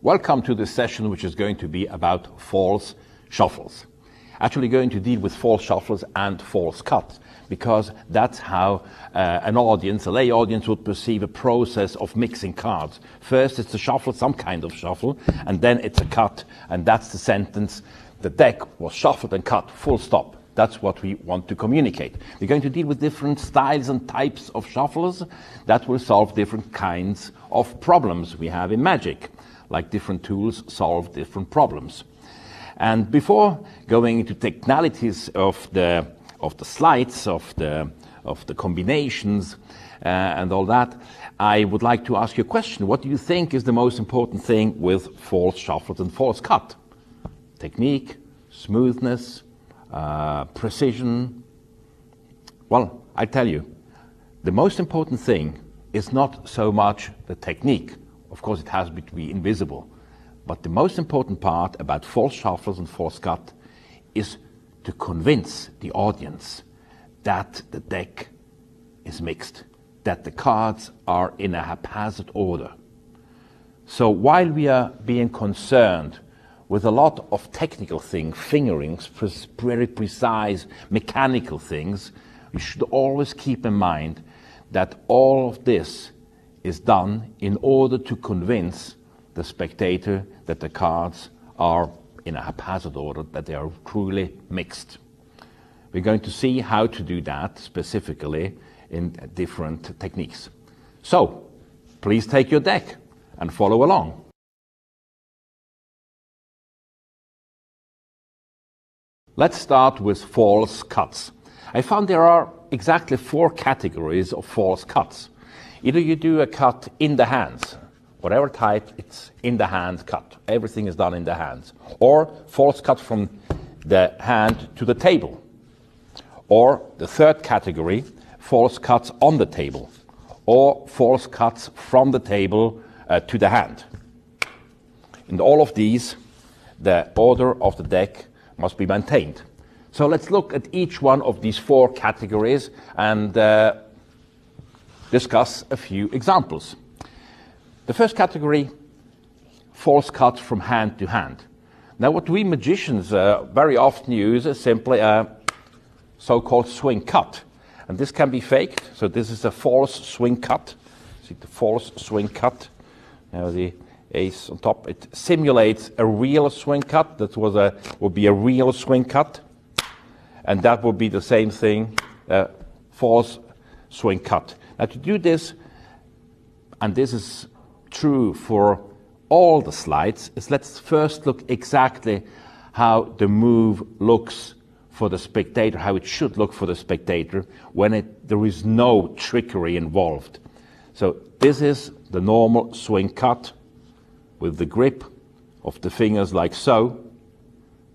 Welcome to this session, which is going to be about false shuffles. Actually going to deal with false shuffles and false cuts, because that's how an audience, a lay audience, would perceive a process of mixing cards. First it's a shuffle, some kind of shuffle, and then it's a cut, and that's the sentence, the deck was shuffled and cut, full stop. That's what we want to communicate. We're going to deal with different styles and types of shuffles that will solve different kinds of problems we have in magic. Like different tools solve different problems. And before going into technicalities of the slides, of the combinations and all that, I would like to ask you a question. What do you think is the most important thing with false shuffles and false cut? Technique, smoothness, precision? Well, I tell you, the most important thing is not so much the technique. Of course, it has to be invisible. But the most important part about false shuffles and false cut is to convince the audience that the deck is mixed, that the cards are in a haphazard order. So while we are being concerned with a lot of technical things, fingerings, very precise mechanical things, we should always keep in mind that all of this is done in order to convince the spectator that the cards are in a haphazard order, that they are truly mixed. We're going to see how to do that specifically in different techniques. So, please take your deck and follow along. Let's start with false cuts. I found there are exactly 4 categories of false cuts. Either you do a cut in the hands, whatever type, it's in the hand cut. Everything is done in the hands. Or false cut from the hand to the table. Or the third category, false cuts on the table. Or false cuts from the table to the hand. In all of these, the order of the deck must be maintained. So let's look at each one of these 4 categories and discuss a few examples. The first category, false cuts from hand to hand. Now what we magicians very often use is simply a so-called swing cut. And this can be faked, so this is a false swing cut. See the false swing cut. Now the ace on top, it simulates a real swing cut. That would be a real swing cut. And that would be the same thing, false swing cut. Now to do this, and this is true for all the slides, is let's first look exactly how the move looks for the spectator, how it should look for the spectator when there is no trickery involved. So this is the normal swing cut with the grip of the fingers like so.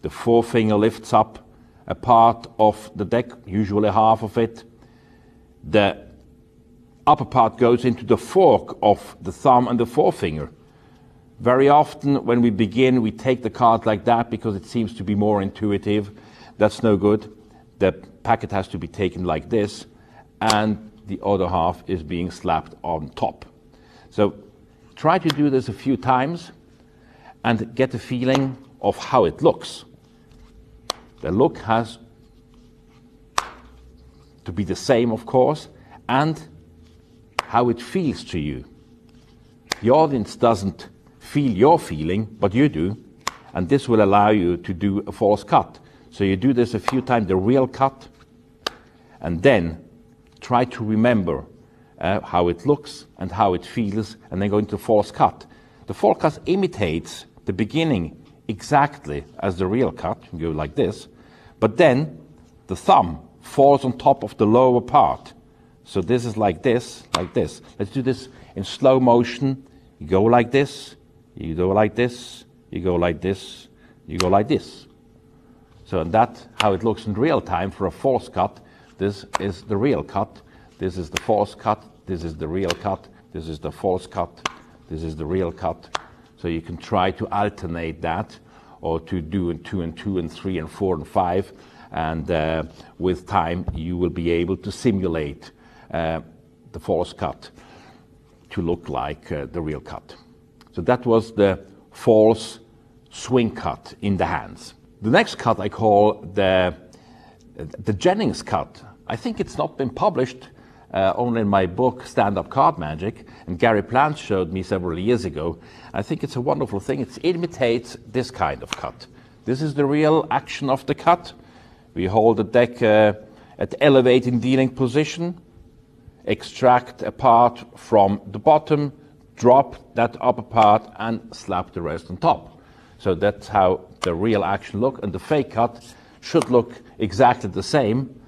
The forefinger lifts up a part of the deck, usually half of it. The upper part goes into the fork of the thumb and the forefinger. Very often when we begin, we take the card like that because it seems to be more intuitive. That's no good. The packet has to be taken like this, and the other half is being slapped on top. So try to do this a few times and get a feeling of how it looks. The look has to be the same, of course, and how it feels to you. The audience doesn't feel your feeling, but you do, and this will allow you to do a false cut. So you do this a few times, the real cut, and then try to remember how it looks and how it feels, and then go into false cut. The false cut imitates the beginning exactly as the real cut. You go like this, but then the thumb falls on top of the lower part. So this is like this, like this. Let's do this in slow motion. You go like this, you go like this, you go like this, you go like this. So that's how it looks in real time for a false cut. This is the real cut. This is the false cut. This is the real cut. This is the false cut. This is the real cut. So you can try to alternate that, or to do in 2 and 2 and 3 and 4 and 5. And with time, you will be able to simulate the false cut to look like the real cut. So that was the false swing cut in the hands. The next cut I call the Jennings cut. I think it's not been published, only in my book, Stand-Up Card Magic, and Gary Plant showed me several years ago. I think it's a wonderful thing. It imitates this kind of cut. This is the real action of the cut. We hold the deck at elevating dealing position, extract a part from the bottom, drop that upper part, and slap the rest on top. So that's how the real action look, and the fake cut should look exactly the same.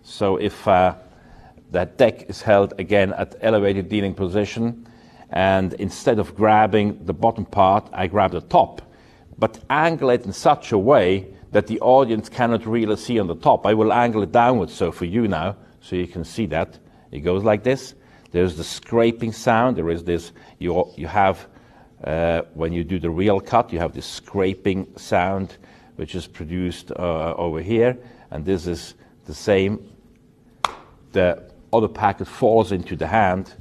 So if that deck is held again at elevated dealing position, and instead of grabbing the bottom part, I grab the top, but angle it in such a way that the audience cannot really see on the top. I will angle it downwards, so for you now, so you can see that. It goes like this. There's the scraping sound. There is this, you have, when you do the real cut, you have this scraping sound, which is produced over here, and this is the same. The other packet falls into the hand,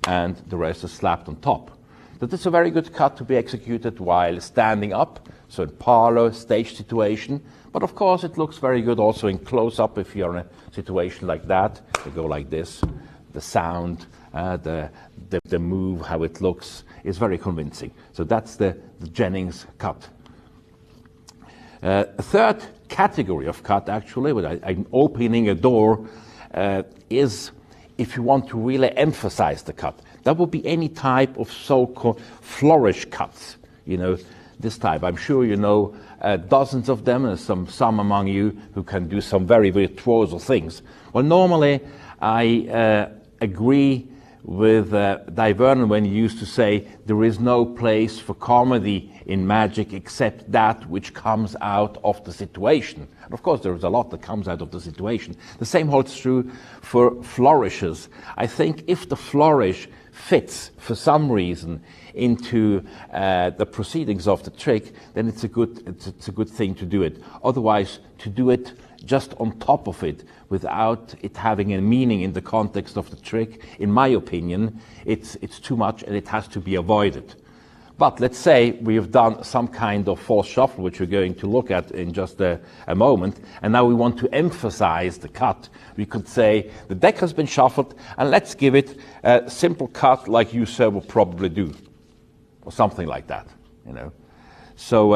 and the rest is slapped on top. That is a very good cut to be executed while standing up, so in parlor, stage situation. But of course, it looks very good also in close-up if you're in a situation like that. You go like this. The sound, the move, how it looks, is very convincing. So that's the Jennings cut. A third category of cut, actually, when I'm opening a door, is if you want to really emphasize the cut. That would be any type of so-called flourish cuts. You know, this type. I'm sure you know dozens of them, and some among you who can do some very virtuoso things. Well, normally I agree with Di Vernon when he used to say there is no place for comedy in magic except that which comes out of the situation. And of course, there is a lot that comes out of the situation. The same holds true for flourishes. I think if the flourish fits for some reason into the proceedings of the trick, then it's a good thing to do it. Otherwise, to do it just on top of it without it having a meaning in the context of the trick, in my opinion, it's too much and it has to be avoided. But let's say we have done some kind of false shuffle, which we're going to look at in just a moment, and now we want to emphasize the cut. We could say the deck has been shuffled, and let's give it a simple cut like you, sir, will probably do, or something like that, you know. So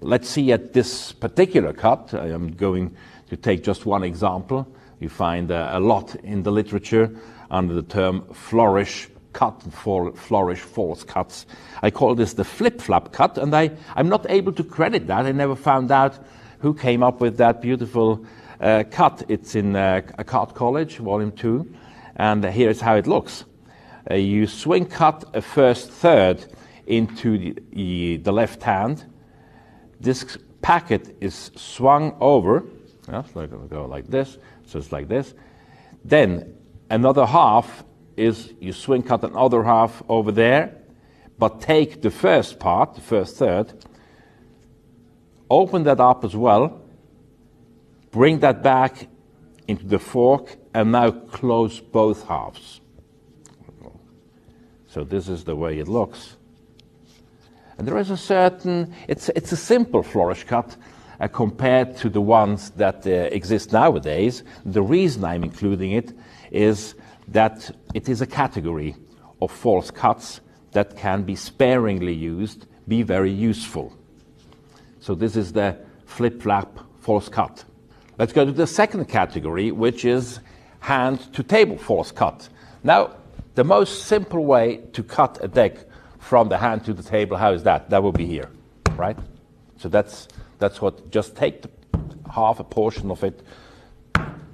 let's see at this particular cut. I am going to take just one example. You find a lot in the literature under the term flourish cut and flourish false cuts. I call this the flip-flap cut, and I'm not able to credit that. I never found out who came up with that beautiful cut. It's in a Card College, Volume 2, and here's how it looks. You swing cut a first third into the left hand. This packet is swung over. Yeah, so it'll go like this. So it's like this. Then another half is you swing cut another half over there, but take the first part, the first third, open that up as well, bring that back into the fork, and now close both halves. So this is the way it looks. And there is a certain, it's a simple flourish cut compared to the ones that exist nowadays. The reason I'm including it is that it is a category of false cuts that can be sparingly used, be very useful. So this is the flip-flap false cut. Let's go to the second category, which is hand-to-table false cut. Now, the most simple way to cut a deck from the hand to the table, how is that? That will be here, right? So that's what, just take half a portion of it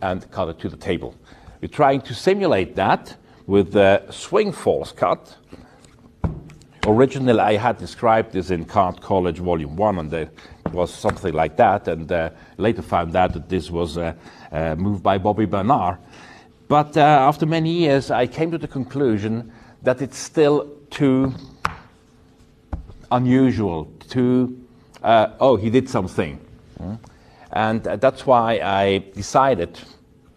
and cut it to the table. We're trying to simulate that with the swing false cut. Originally, I had described this in Card College Volume 1, and it was something like that, and later found out that this was a move by Bobby Bernard. But after many years, I came to the conclusion that it's still too unusual, too, he did something. And that's why I decided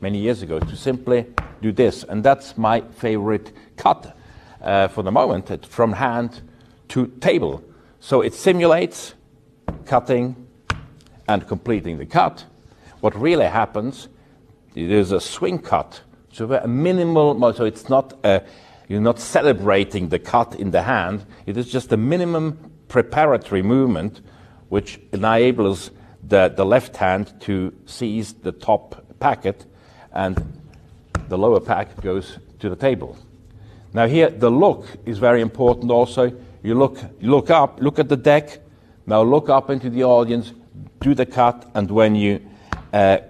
many years ago to simply do this. And that's my favorite cut for the moment, from hand to table. So it simulates cutting and completing the cut. What really happens, it is a swing cut. So a minimal, so it's not you're not celebrating the cut in the hand. It is just a minimum preparatory movement which enables the left hand to seize the top packet, and the lower packet goes to the table. Now here, the look is very important also. You look up, look at the deck, now look up into the audience, do the cut, and when you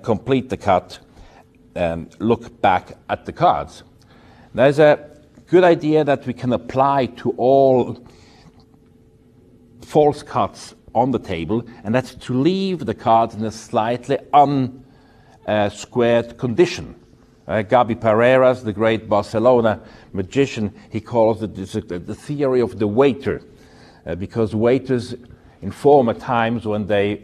complete the cut, look back at the cards. There's a good idea that we can apply to all false cuts on the table, and that's to leave the cards in a slightly unsquared condition. Gabi Pereiras, the great Barcelona magician, he calls it the theory of the waiter, because waiters in former times, when they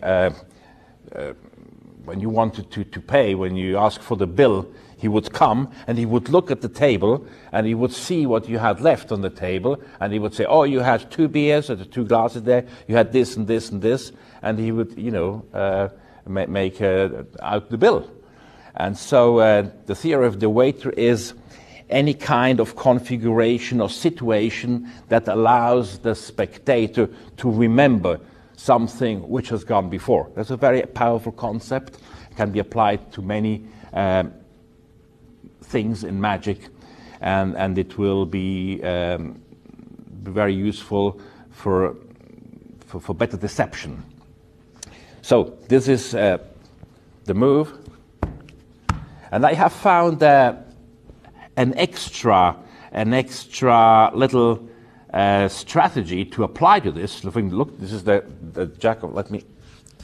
when you wanted to pay, when you asked for the bill, he would come and he would look at the table and he would see what you had left on the table, and he would say, oh, you had 2 beers or 2 glasses there, you had this and this and this, and he would, make out the bill. And so the theory of the waiter is any kind of configuration or situation that allows the spectator to remember something which has gone before. That's a very powerful concept. It can be applied to many things in magic, and it will be very useful for better deception. So this is the move, and I have found an extra little strategy to apply to this. Look, this is the jack of. Let me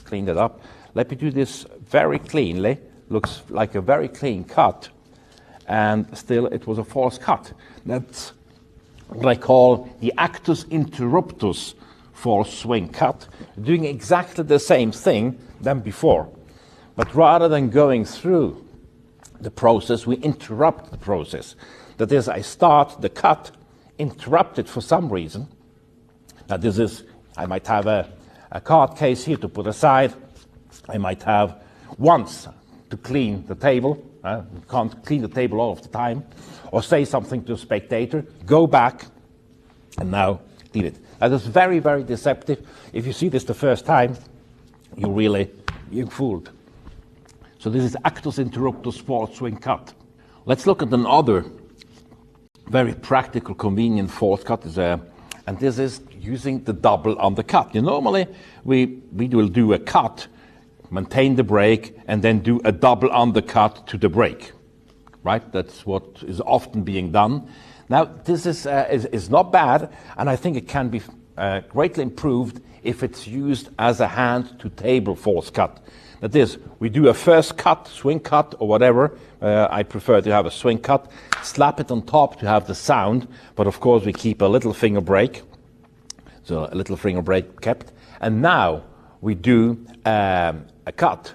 clean that up. Let me do this very cleanly. Looks like a very clean cut, and still it was a false cut. That's what I call the actus interruptus false swing cut, doing exactly the same thing than before. But rather than going through the process, we interrupt the process. That is, I start the cut, interrupt it for some reason. Now this is, I might have a card case here to put aside. I might have once to clean the table. You can't clean the table all of the time. Or say something to a spectator, go back, and now clean it. That is very, very deceptive. If you see this the first time, you're fooled. So this is actus interruptus false swing cut. Let's look at another very practical, convenient false cut, and this is using the double undercut. Normally we will do a cut, maintain the break, and then do a double undercut to the break. Right? That's what is often being done. Now this is not bad, and I think it can be greatly improved if it's used as a hand-to-table false cut. That is, we do a first cut, swing cut, or whatever. I prefer to have a swing cut, slap it on top to have the sound, but of course we keep a little finger break. So a little finger break kept. And now we do a cut.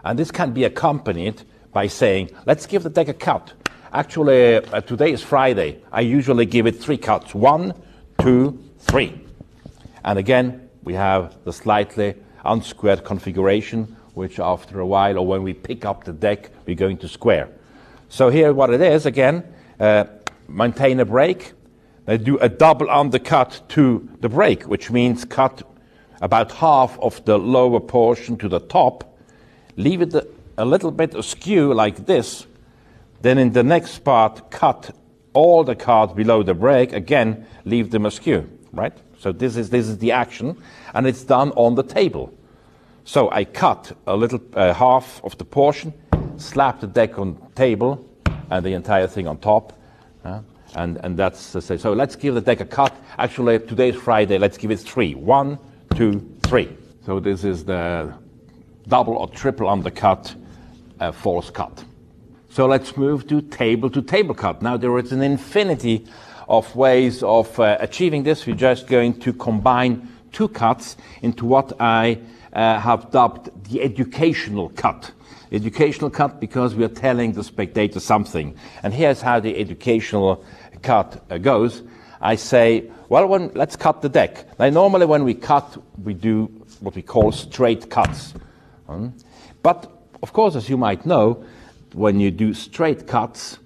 And this can be accompanied by saying, let's give the deck a cut. Actually, today is Friday. I usually give it 3 cuts. 1, 2, 3. And again, we have the slightly unsquared configuration, which after a while, or when we pick up the deck, we're going to square. So here what it is, again, maintain a break, do a double undercut to the break, which means cut about half of the lower portion to the top, leave it a little bit askew like this, then in the next part, cut all the cards below the break, again, leave them askew, right? So this is the action, and it's done on the table. So I cut a little half of the portion, slap the deck on the table, and the entire thing on top. And that's the same. So let's give the deck a cut. Actually, today's Friday, let's give it 3. 1, 2, 3. So this is the double or triple undercut false cut. So let's move to table cut. Now there is an infinity of ways of achieving this. We're just going to combine 2 cuts into what I have dubbed the educational cut. Educational cut because we are telling the spectator something. And here's how the educational cut goes. I say, well, let's cut the deck. Now, normally when we cut, we do what we call straight cuts. But, of course, as you might know, when you do straight cuts,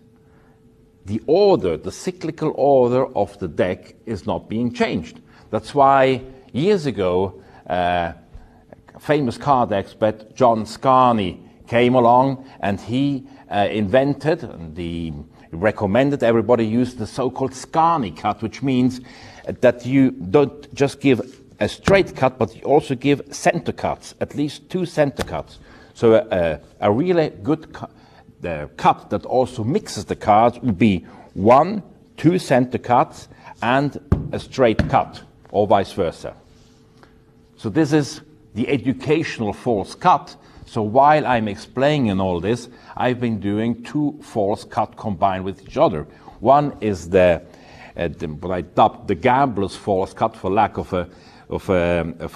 the order, the cyclical order of the deck is not being changed. That's why years ago, famous card expert John Scarney came along and he invented, and he recommended everybody use the so-called Scarney cut, which means that you don't just give a straight cut, but you also give center cuts, at least 2 center cuts. So a really good cut that also mixes the cards would be 1, 2 center cuts and a straight cut, or vice versa. So this is the educational false cut. So while I'm explaining all this, I've been doing 2 false cuts combined with each other. One is what I dubbed the gambler's false cut, for lack of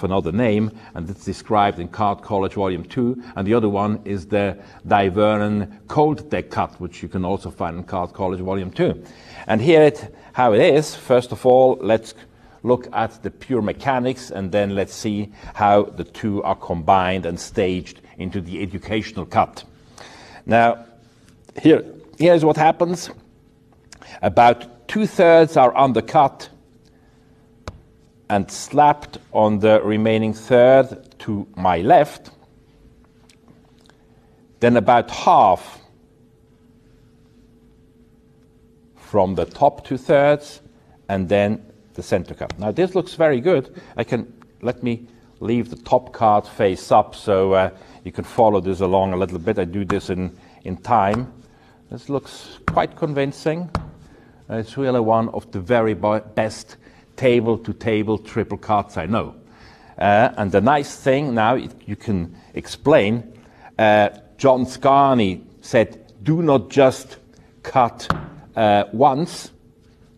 another name, and it's described in Card College Volume 2, and the other one is the Divernon Cold Deck cut, which you can also find in Card College Volume 2. And here how it is. First of all, let's look at the pure mechanics, and then let's see how the 2 are combined and staged into the educational cut. Now, here's what happens. About 2/3 are undercut and slapped on the remaining third to my left. Then about half from the top 2/3, and then the center cut. Now this looks very good. Let me leave the top card face up so you can follow this along a little bit. I do this in time. This looks quite convincing. It's really one of the very best table-to-table triple cards I know. And the nice thing now, you can explain, John Scarney said, do not just cut once,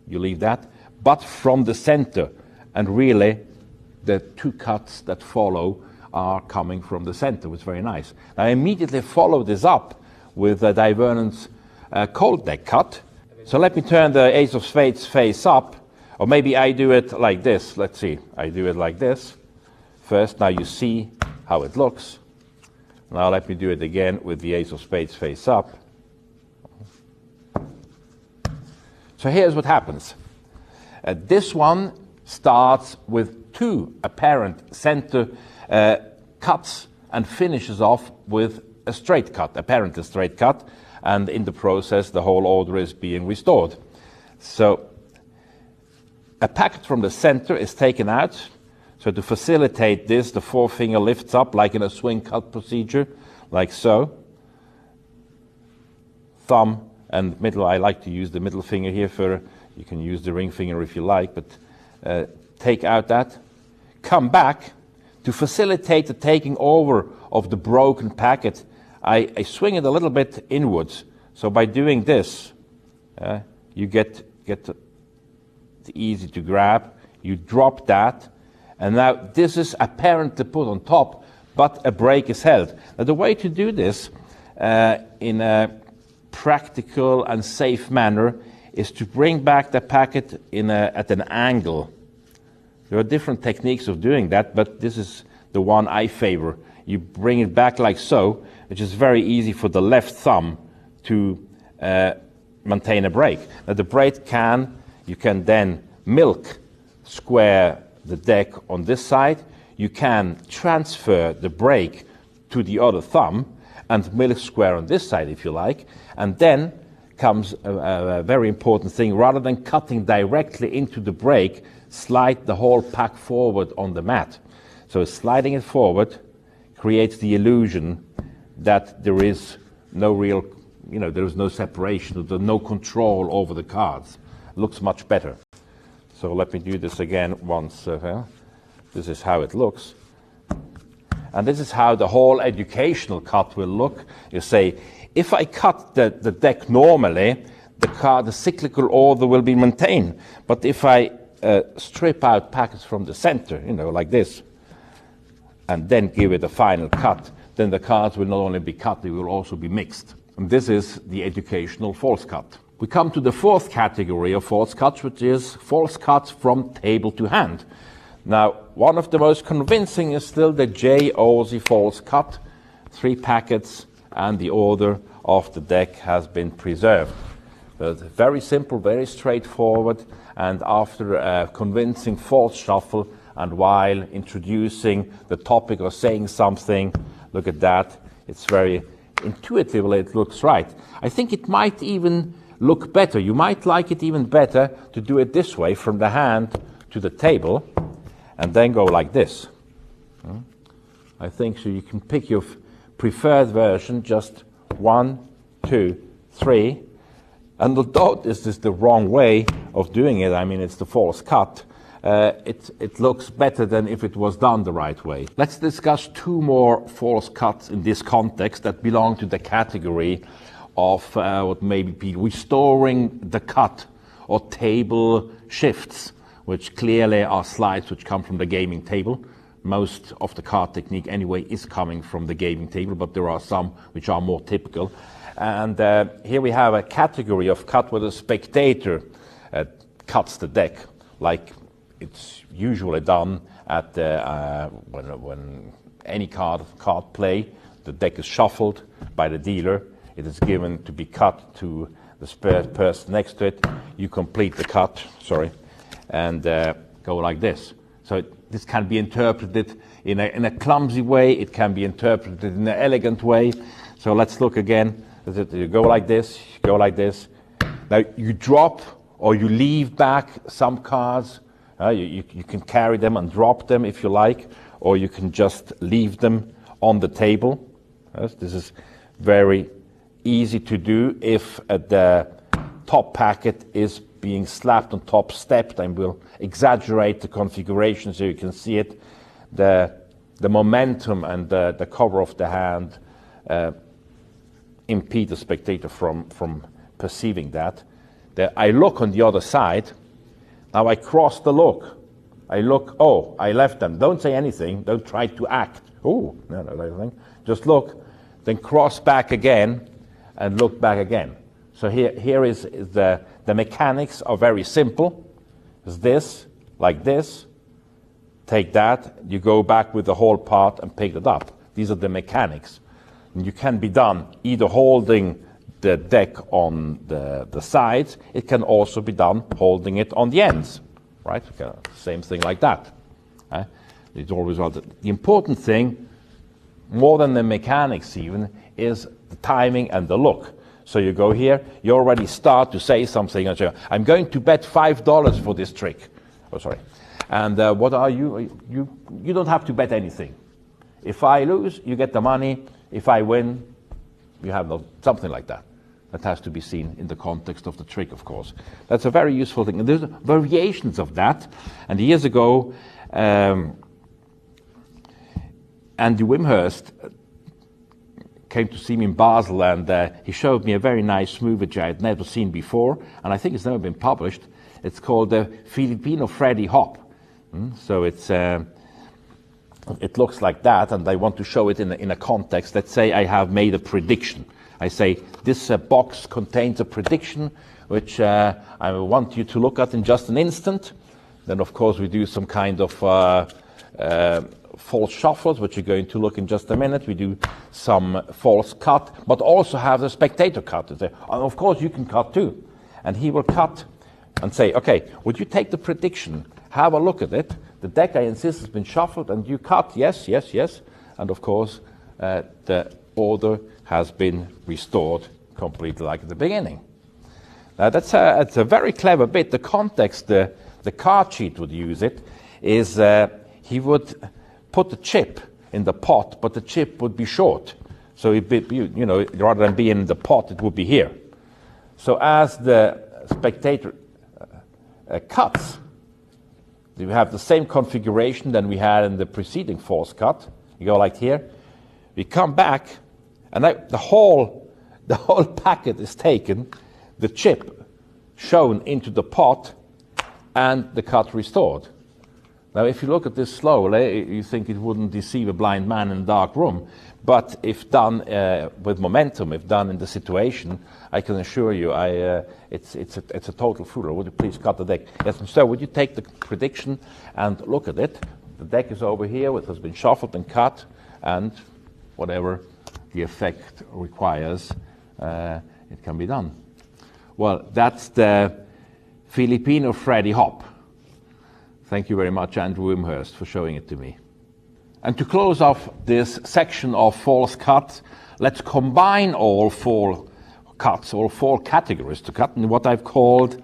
you leave that, but from the center. And really, the 2 cuts that follow are coming from the center, which is very nice. I immediately follow this up with Divernon's Cold Deck cut. So let me turn the Ace of Spades face up, or maybe I do it like this. Let's see, I do it like this. First, now you see how it looks. Now let me do it again with the Ace of Spades face up. So here's what happens. This one starts with 2 apparent center cuts and finishes off with a straight cut, apparently straight cut, and in the process the whole order is being restored. So a packet from the center is taken out. So to facilitate this, the forefinger lifts up like in a swing cut procedure, like so. Thumb and middle, I like to use the middle finger here you can use the ring finger if you like, but take out that. Come back. To facilitate the taking over of the broken packet, I swing it a little bit inwards. So by doing this, you get easy to grab. You drop that, and now this is apparently put on top, but a break is held. Now the way to do this in a practical and safe manner is to bring back the packet at an angle. There are different techniques of doing that, but this is the one I favor. You bring it back like so, which is very easy for the left thumb to maintain a break. Now the break you can then milk square the deck on this side. You can transfer the break to the other thumb and milk square on this side if you like. And then comes a very important thing. Rather than cutting directly into the break, slide the whole pack forward on the mat. So sliding it forward creates the illusion that there is no real, there is no separation, there's no control over the cards. It looks much better. So let me do this again once. This is how it looks. And this is how the whole educational cut will look. You say, if I cut the deck normally, the cyclical order will be maintained. But if I strip out packets from the center, like this, and then give it a final cut, then the cards will not only be cut, they will also be mixed. And this is the educational false cut. We come to the fourth category of false cuts, which is false cuts from table to hand. Now, one of the most convincing is still the J. Aussie false cut. 3 packets and the order of the deck has been preserved. But very simple, very straightforward, and after a convincing false shuffle and while introducing the topic or saying something, look at that, it's very intuitively, it looks right. I think it might even look better. You might like it even better to do it this way, from the hand to the table, and then go like this. I think so. You can pick your preferred version, just 1, 2, 3. And although this is the wrong way of doing it, I mean, it's the false cut, it looks better than if it was done the right way. Let's discuss 2 more false cuts in this context that belong to the category of what may be restoring the cut or table shifts, which clearly are slides which come from the gaming table. Most of the card technique anyway is coming from the gaming table, but there are some which are more typical. And here we have a category of cut where the spectator cuts the deck, like it's usually done at when any card play, the deck is shuffled by the dealer. It is given to be cut to the person next to it. You complete the cut, and go like this. So this can be interpreted in a clumsy way. It can be interpreted in an elegant way. So let's look again. You go like this, you go like this. Now you drop or you leave back some cards. You can carry them and drop them if you like, or you can just leave them on the table. This is very easy to do if the top packet is being slapped on top, stepped, and we'll exaggerate the configuration so you can see it. The momentum and the cover of the hand impede the spectator from perceiving that. I look on the other side. Now I cross the look. I look, oh, I left them. Don't say anything. Don't try to act. Oh, no. Just look, then cross back again and look back again. So here is the mechanics are very simple. Is this, like this, take that, you go back with the whole part and pick it up. These are the mechanics. And you can be done either holding the deck on the sides. It can also be done holding it on the ends, right? Same thing like that. It's always the important thing, more than the mechanics even, is the timing and the look. So you go here, you already start to say something. And say, I'm going to bet $5 for this trick. Oh, sorry. And what are you? You don't have to bet anything. If I lose, you get the money. If I win, you have something like that. That has to be seen in the context of the trick, of course. That's a very useful thing. And there's variations of that. And years ago, Andy Wimhurst came to see me in Basel, and he showed me a very nice move which I had never seen before, and I think it's never been published. It's called the Filipino Freddy Hop. So it looks like that, and I want to show it in a context. Let's say I have made a prediction. I say, this box contains a prediction, which I want you to look at in just an instant. Then, of course, we do some kind of false shuffles, which you're going to look in just a minute. We do some false cut, but also have the spectator cut. And say, of course, you can cut too. And he will cut and say, okay, would you take the prediction, have a look at it. The deck, I insist, has been shuffled, and you cut, yes. And, of course, the order has been restored completely like at the beginning. Now, it's a very clever bit. The context, the card sheet would use it, is he would put the chip in the pot, but the chip would be short. So rather than being in the pot, it would be here. So as the spectator cuts, you have the same configuration than we had in the preceding false cut. You go like here. We come back, and the whole packet is taken, the chip shown into the pot, and the cut restored. Now, if you look at this slowly, you think it wouldn't deceive a blind man in a dark room. But if done with momentum, if done in the situation, I can assure you, it's a total fooler. Would you please cut the deck? Yes, so would you take the prediction and look at it? The deck is over here. It has been shuffled and cut, and whatever the effect requires, it can be done. Well, that's the Filipino Freddy Hop. Thank you very much, Andrew Wimhurst, for showing it to me. And to close off this section of false cuts, let's combine all four cuts, all four categories to cut, in what I've called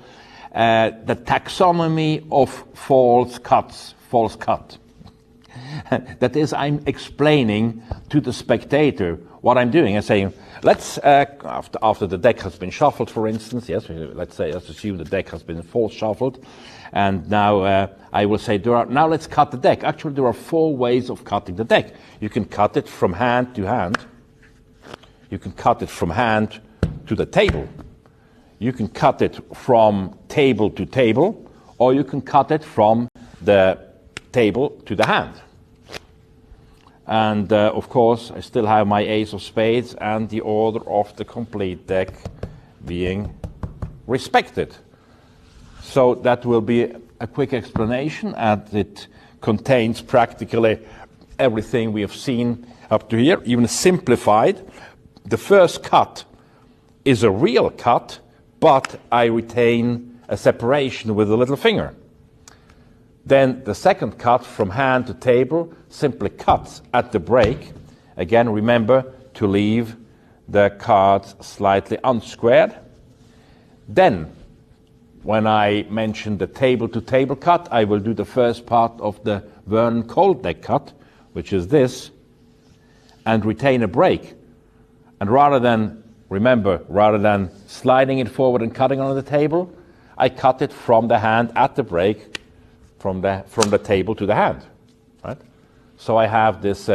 the taxonomy of false cuts, false cut. That is, I'm explaining to the spectator what I'm doing. I'm saying, let's, after the deck has been shuffled, for instance, yes, let's assume the deck has been false shuffled, and now I will say, now let's cut the deck. Actually, there are four ways of cutting the deck. You can cut it from hand to hand. You can cut it from hand to the table. You can cut it from table to table, or you can cut it from the table to the hand. And of course, I still have my ace of spades and the order of the complete deck being respected. So that will be a quick explanation, and it contains practically everything we have seen up to here, even simplified. The first cut is a real cut, but I retain a separation with the little finger. Then the second cut from hand to table simply cuts at the break. Again, remember to leave the cards slightly unsquared. Then, when I mention the table-to-table cut, I will do the first part of the Vernon cold deck cut, which is this, and retain a break. And rather than sliding it forward and cutting on the table, I cut it from the hand at the break, from the table to the hand. Right? So I have this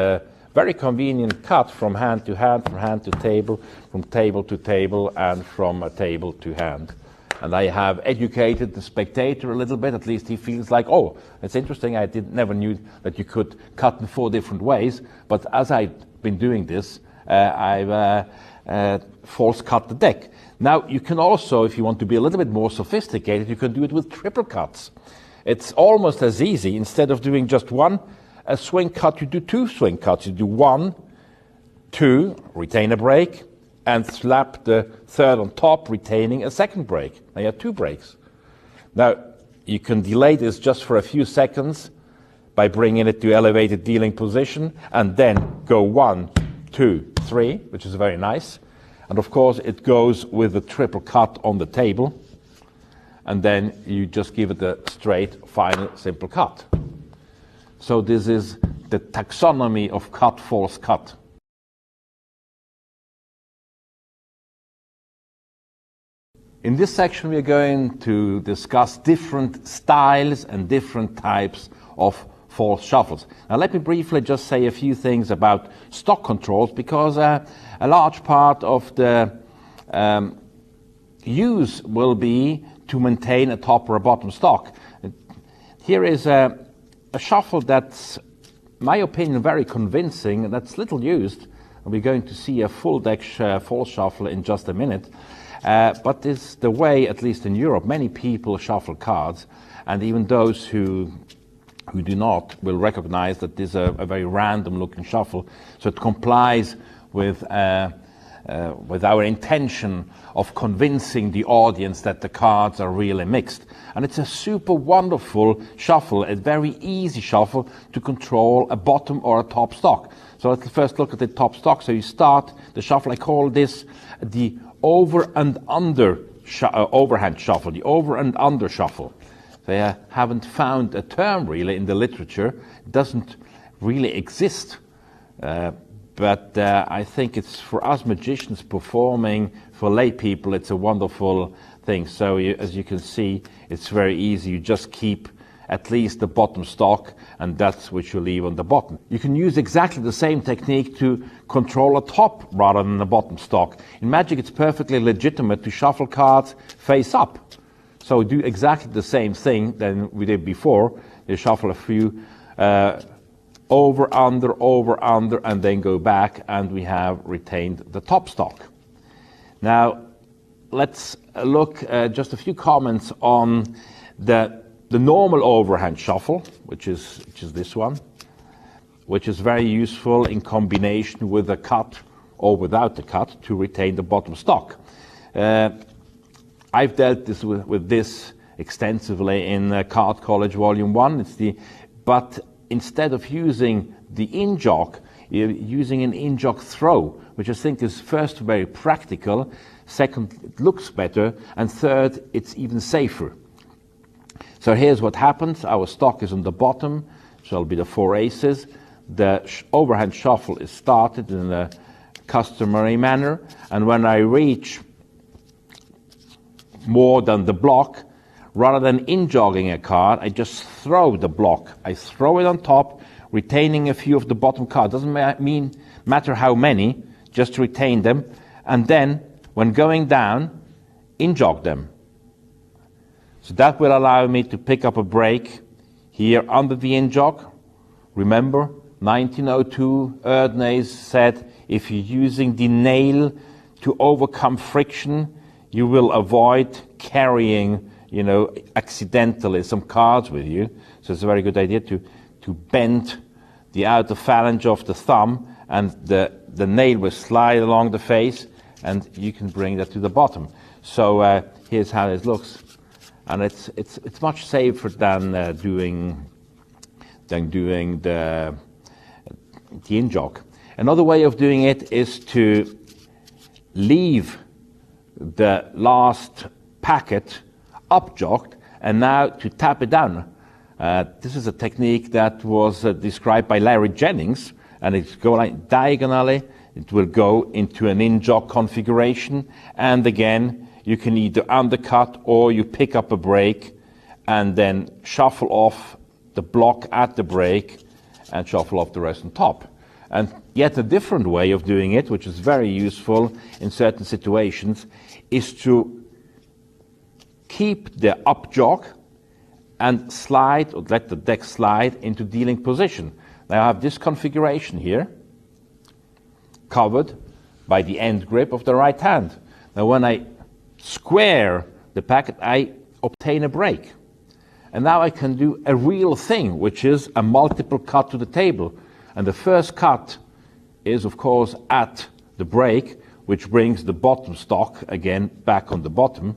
very convenient cut from hand to hand, from hand to table, from table to table, and from a table to hand. And I have educated the spectator a little bit. At least he feels like, oh, it's interesting. I never knew that you could cut in four different ways. But as I've been doing this, I've false cut the deck. Now, you can also, if you want to be a little bit more sophisticated, you can do it with triple cuts. It's almost as easy. Instead of doing just one swing cut, you do two swing cuts. You do 1, 2, retain a break, and slap the third on top, retaining a second break. Now you have 2 breaks. Now, you can delay this just for a few seconds by bringing it to elevated dealing position, and then go 1, 2, 3, which is very nice. And of course, it goes with the triple cut on the table, and then you just give it a straight, final, simple cut. So this is the taxonomy of cut, false cut. In this section, we are going to discuss different styles and different types of false shuffles. Now, let me briefly just say a few things about stock controls, because a large part of the use will be to maintain a top or a bottom stock. Here is a shuffle that's, in my opinion, very convincing, and that's little used. And we're going to see a full deck false shuffle in just a minute. But this the way, at least in Europe, many people shuffle cards, and even those who do not will recognize that this is a very random-looking shuffle. So it complies with our intention of convincing the audience that the cards are really mixed. And it's a super wonderful shuffle, a very easy shuffle to control a bottom or a top stock. So let's first look at the top stock. So you start the shuffle. I call this the over and under overhand shuffle, the over and under shuffle. They haven't found a term really in the literature. It doesn't really exist. But I think it's for us magicians performing, for lay people, it's a wonderful thing. So as you can see, it's very easy. You just keep at least the bottom stock, and that's what you leave on the bottom. You can use exactly the same technique to control a top rather than a bottom stock. In Magic, it's perfectly legitimate to shuffle cards face up. So do exactly the same thing than we did before. You shuffle a few over, under, and then go back, and we have retained the top stock. Now, let's look just a few comments on the normal overhand shuffle, which is this one, which is very useful in combination with a cut or without the cut to retain the bottom stock. I've dealt with this extensively in Card College Volume 1. But instead of using the in-jog, you're using an in-jog throw, which I think is first very practical, second, it looks better, and third, it's even safer. So here's what happens. Our stock is on the bottom, shall be the 4 aces. The overhand shuffle is started in a customary manner, and when I reach more than the block, rather than in-jogging a card, I just throw the block. I throw it on top, retaining a few of the bottom cards. Doesn't matter how many, just retain them. And then, when going down, in-jog them. So that will allow me to pick up a break here under the in-jog. Remember, 1902, Erdnase said, if you're using the nail to overcome friction, you will avoid carrying, accidentally some cards with you. So it's a very good idea to bend the outer phalange of the thumb, and the nail will slide along the face, and you can bring that to the bottom. So here's how it looks, and it's much safer than doing the in-jog. Another way of doing it is to leave the last packet up-jogged and now to tap it down. This is a technique that was described by Larry Jennings, and it's going diagonally. It will go into an in-jog configuration, and again you can either undercut or you pick up a break and then shuffle off the block at the break and shuffle off the rest on top. And yet a different way of doing it, which is very useful in certain situations, is to keep the up jog and slide, or let the deck slide into dealing position. Now I have this configuration here, covered by the end grip of the right hand. Now when I square the packet, I obtain a break. And now I can do a real thing, which is a multiple cut to the table. And the first cut is, of course, at the break, which brings the bottom stock again back on the bottom.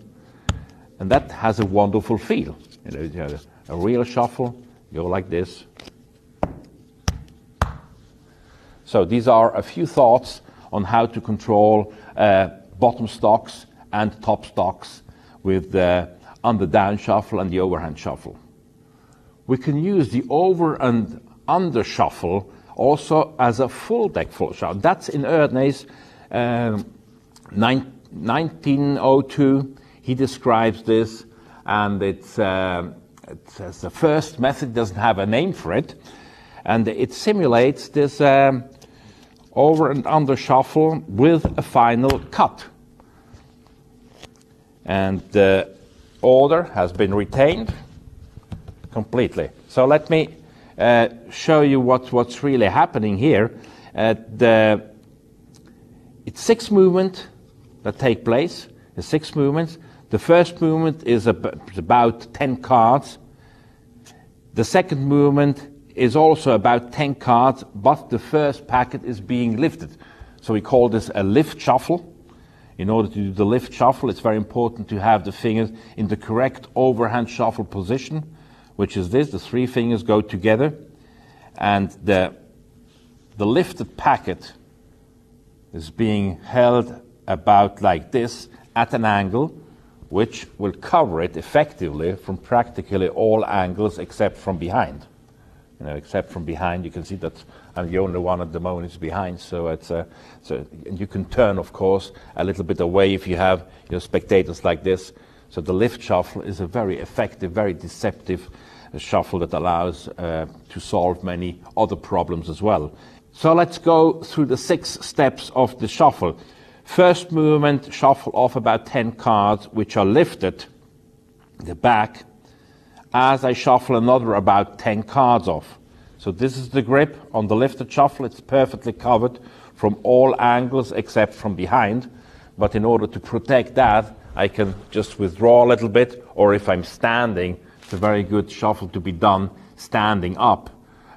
And that has a wonderful feel. You have a real shuffle, go like this. So these are a few thoughts on how to control bottom stocks and top stocks with the under-down shuffle and the overhand shuffle. We can use the over and under shuffle also as a full deck full shuffle. That's in Erdnase 1902. He describes this, and it's the first method, doesn't have a name for it, and it simulates this over and under shuffle with a final cut. And the order has been retained completely. So let me show you what's really happening here. It's 6 movements that take place. The 6 movements. The first movement is about 10 cards. The second movement is also about 10 cards, but the first packet is being lifted. So we call this a lift shuffle. In order to do the lift shuffle, it's very important to have the fingers in the correct overhand shuffle position, which is this. The 3 fingers go together, and the lifted packet is being held about like this at an angle, which will cover it effectively from practically all angles except from behind. Except from behind, you can see that I'm the only one at the moment is behind. So and you can turn, of course, a little bit away if you have spectators like this. So the lift shuffle is a very effective, very deceptive shuffle that allows to solve many other problems as well. So let's go through the 6 steps of the shuffle. First movement, shuffle off about 10 cards which are lifted. the back as I shuffle another about 10 cards off. So this is the grip on the lifted shuffle. It's perfectly covered from all angles except from behind. But in order to protect that, I can just withdraw a little bit, or if I'm standing, it's a very good shuffle to be done standing up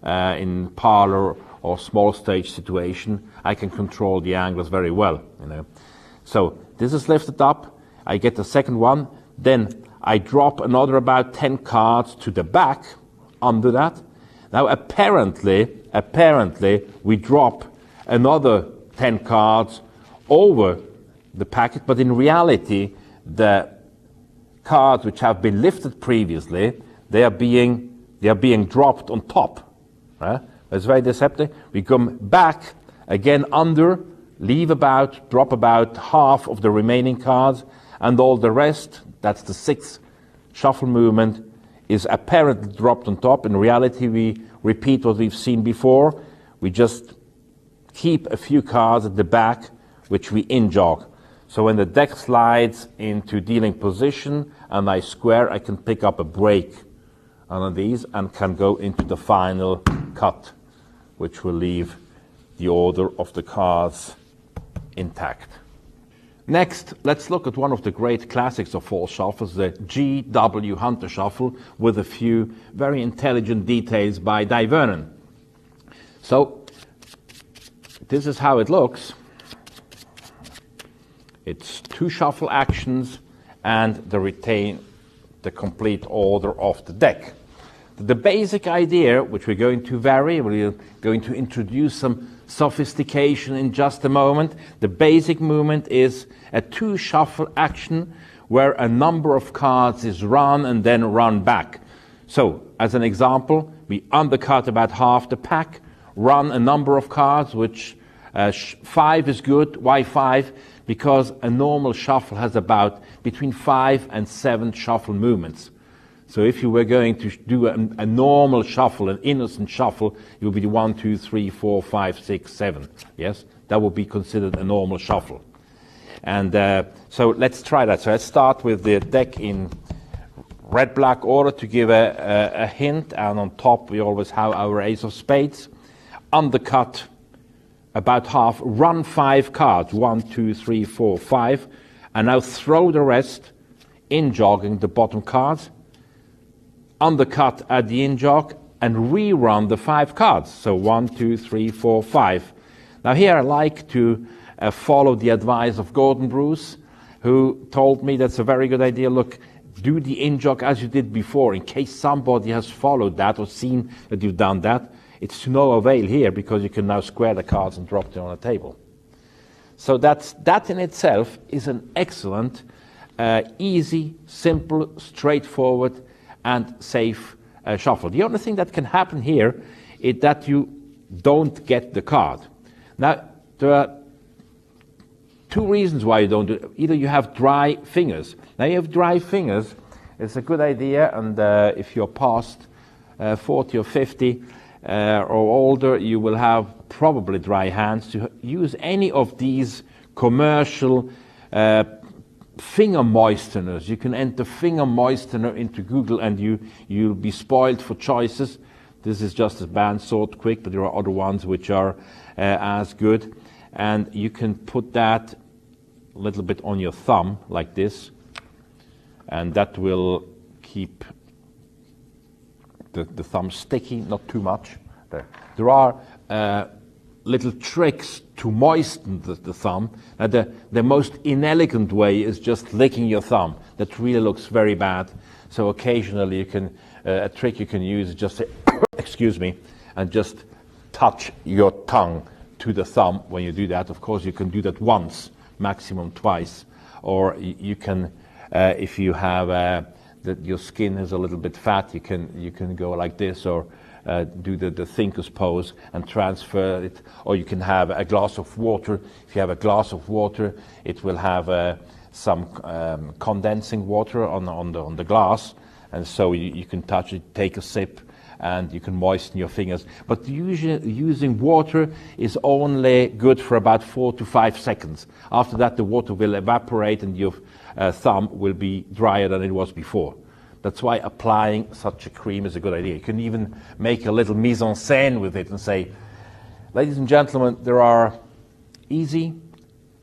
in parlor or small stage situation. I can control the angles very well, you know. So this is lifted up. I get the second one. Then I drop another about 10 cards to the back under that. Now apparently we drop another 10 cards over the packet, but in reality the cards which have been lifted previously, they are being dropped on top. Right? It's very deceptive. We come back again under, drop about half of the remaining cards, and all the rest, that's the sixth shuffle movement, is apparently dropped on top. In reality, we repeat what we've seen before. We just keep a few cards at the back, which we in-jog. So when the deck slides into dealing position and I square, I can pick up a break on these and can go into the final cut, which will leave the order of the cards intact. Next, let's look at one of the great classics of false shuffles, the G.W. Hunter shuffle, with a few very intelligent details by Di Vernon. So, this is how it looks. It's 2 shuffle actions and they retain the complete order of the deck. The basic idea, which we're going to vary, we're going to introduce some sophistication in just a moment. The basic movement is a 2 shuffle action where a number of cards is run and then run back. So, as an example, we undercut about half the pack, run a number of cards, which 5 is good. Why 5? Because a normal shuffle has about between 5 and 7 shuffle movements. So if you were going to do a normal shuffle, an innocent shuffle, it would be 1, 2, 3, 4, 5, 6, 7. Yes, that would be considered a normal shuffle. And so let's try that. So let's start with the deck in red-black order to give a hint. And on top we always have our ace of spades. Undercut about half. Run 5 cards. 1, 2, 3, 4, 5. And now throw the rest in jogging the bottom cards. Undercut at the in-jog and rerun the 5 cards. So 1, 2, 3, 4, 5. Now here I like to follow the advice of Gordon Bruce, who told me that's a very good idea. Look, do the in-jog as you did before, in case somebody has followed that or seen that you've done that. It's to no avail here because you can now square the cards and drop them on a table. So that in itself is an excellent, easy, simple, straightforward, and safe shuffle. The only thing that can happen here is that you don't get the card. Now, there are 2 reasons why you don't do it. Either you have dry fingers. Now, you have dry fingers, it's a good idea, and if you're past 40 or 50 or older, you will have probably dry hands to use any of these commercial finger moisteners. You can enter finger moistener into Google and you'll be spoiled for choices. This is just a band sort quick, but there are other ones which are as good. And you can put that a little bit on your thumb like this, and that will keep the thumb sticky, not too much. There are little tricks to moisten the thumb. Now the most inelegant way is just licking your thumb. That really looks very bad. So occasionally you can, a trick you can use is just say, excuse me, and just touch your tongue to the thumb when you do that. Of course you can do that once, maximum twice. Or you can, if you have, that your skin is a little bit fat, you can go like this, or do the thinker's pose and transfer it, or you can have a glass of water. If you have a glass of water, it will have some condensing water on the glass, and so you can touch it, take a sip, and you can moisten your fingers. But usually using water is only good for about 4 to 5 seconds. After that, the water will evaporate and your thumb will be drier than it was before. That's why applying such a cream is a good idea. You can even make a little mise en scène with it and say, ladies and gentlemen, there are easy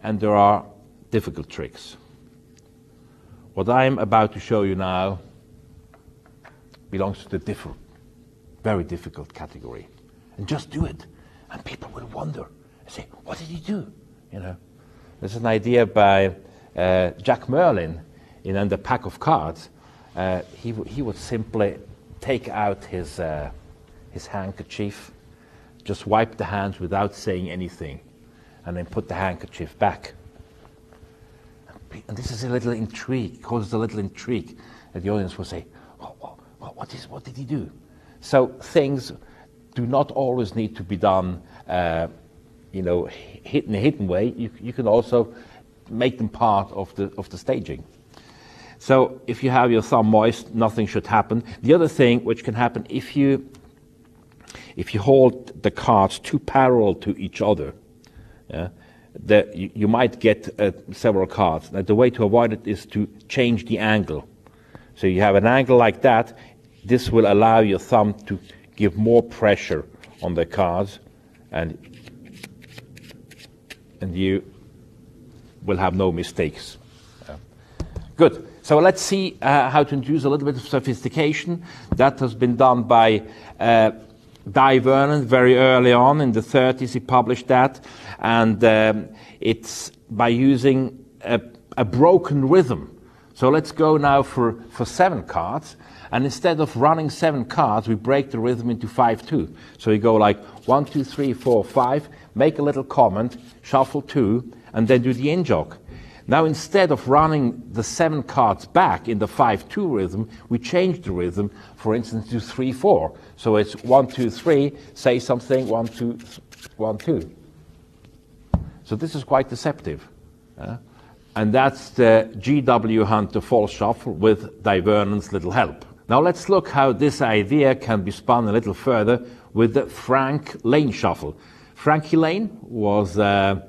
and there are difficult tricks. What I'm about to show you now belongs to the very difficult category. And just do it. And people will wonder and say, what did he do? You know, there's an idea by Jack Merlin in The Pack of Cards. He would simply take out his handkerchief, just wipe the hands without saying anything, and then put the handkerchief back. And this is a little intrigue, causes a little intrigue, and the audience will say, what did he do? So things do not always need to be done, in a hidden way. You can also make them part of the staging. So if you have your thumb moist, nothing should happen. The other thing which can happen, if you hold the cards too parallel to each other, you might get several cards. Now, the way to avoid it is to change the angle. So you have an angle like that. This will allow your thumb to give more pressure on the cards, and you will have no mistakes. Good. So let's see how to introduce a little bit of sophistication. That has been done by Di Vernon very early on in the 30s. He published that, and it's by using a broken rhythm. So let's go now for 7 cards, and instead of running 7 cards, we break the rhythm into 5-2. So you go like 1, 2, 3, 4, 5, make a little comment, shuffle 2, and then do the in-jog. Now, instead of running the 7 cards back in the 5-2 rhythm, we change the rhythm, for instance, to 3-4. So it's 1, 2, 3, say something, 1, 2, 1, 2. So this is quite deceptive. And that's the G.W. Hunter false shuffle with Di Vernon's little help. Now let's look how this idea can be spun a little further with the Frank Lane shuffle. Frankie Lane was a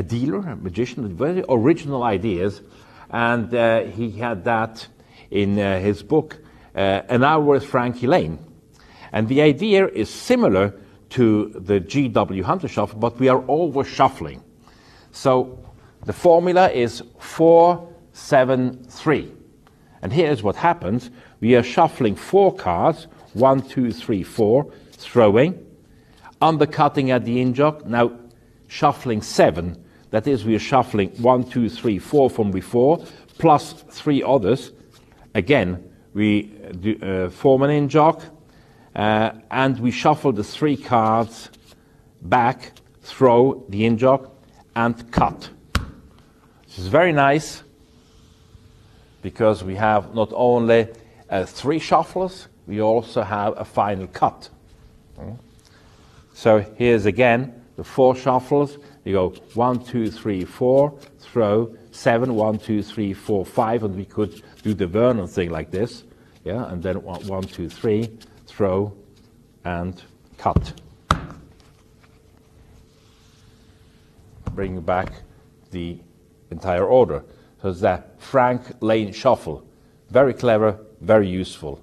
dealer, a magician with very original ideas, and he had that in his book, An Hour with Frankie Lane. And the idea is similar to the G.W. Hunter shuffle, but we are over shuffling. So the formula is 4, 7, 3. And here's what happens. We are shuffling 4 cards, 1, 2, 3, 4, throwing, undercutting at the in-jog. Now, shuffling 7, that is, we are shuffling 1, 2, 3, 4 from before, plus 3 others. Again, we form an in-jog, and we shuffle the 3 cards back, throw the in-jog, and cut. This is very nice, because we have not only 3 shuffles, we also have a final cut. So here's again the 4 shuffles. You go 1, 2, 3, 4, throw 7, 1, 2, 3, 4, 5, and we could do the Vernon thing like this, and then 1, 2, 3, throw and cut. Bring back the entire order. So it's that Frank Lane shuffle. Very clever, very useful.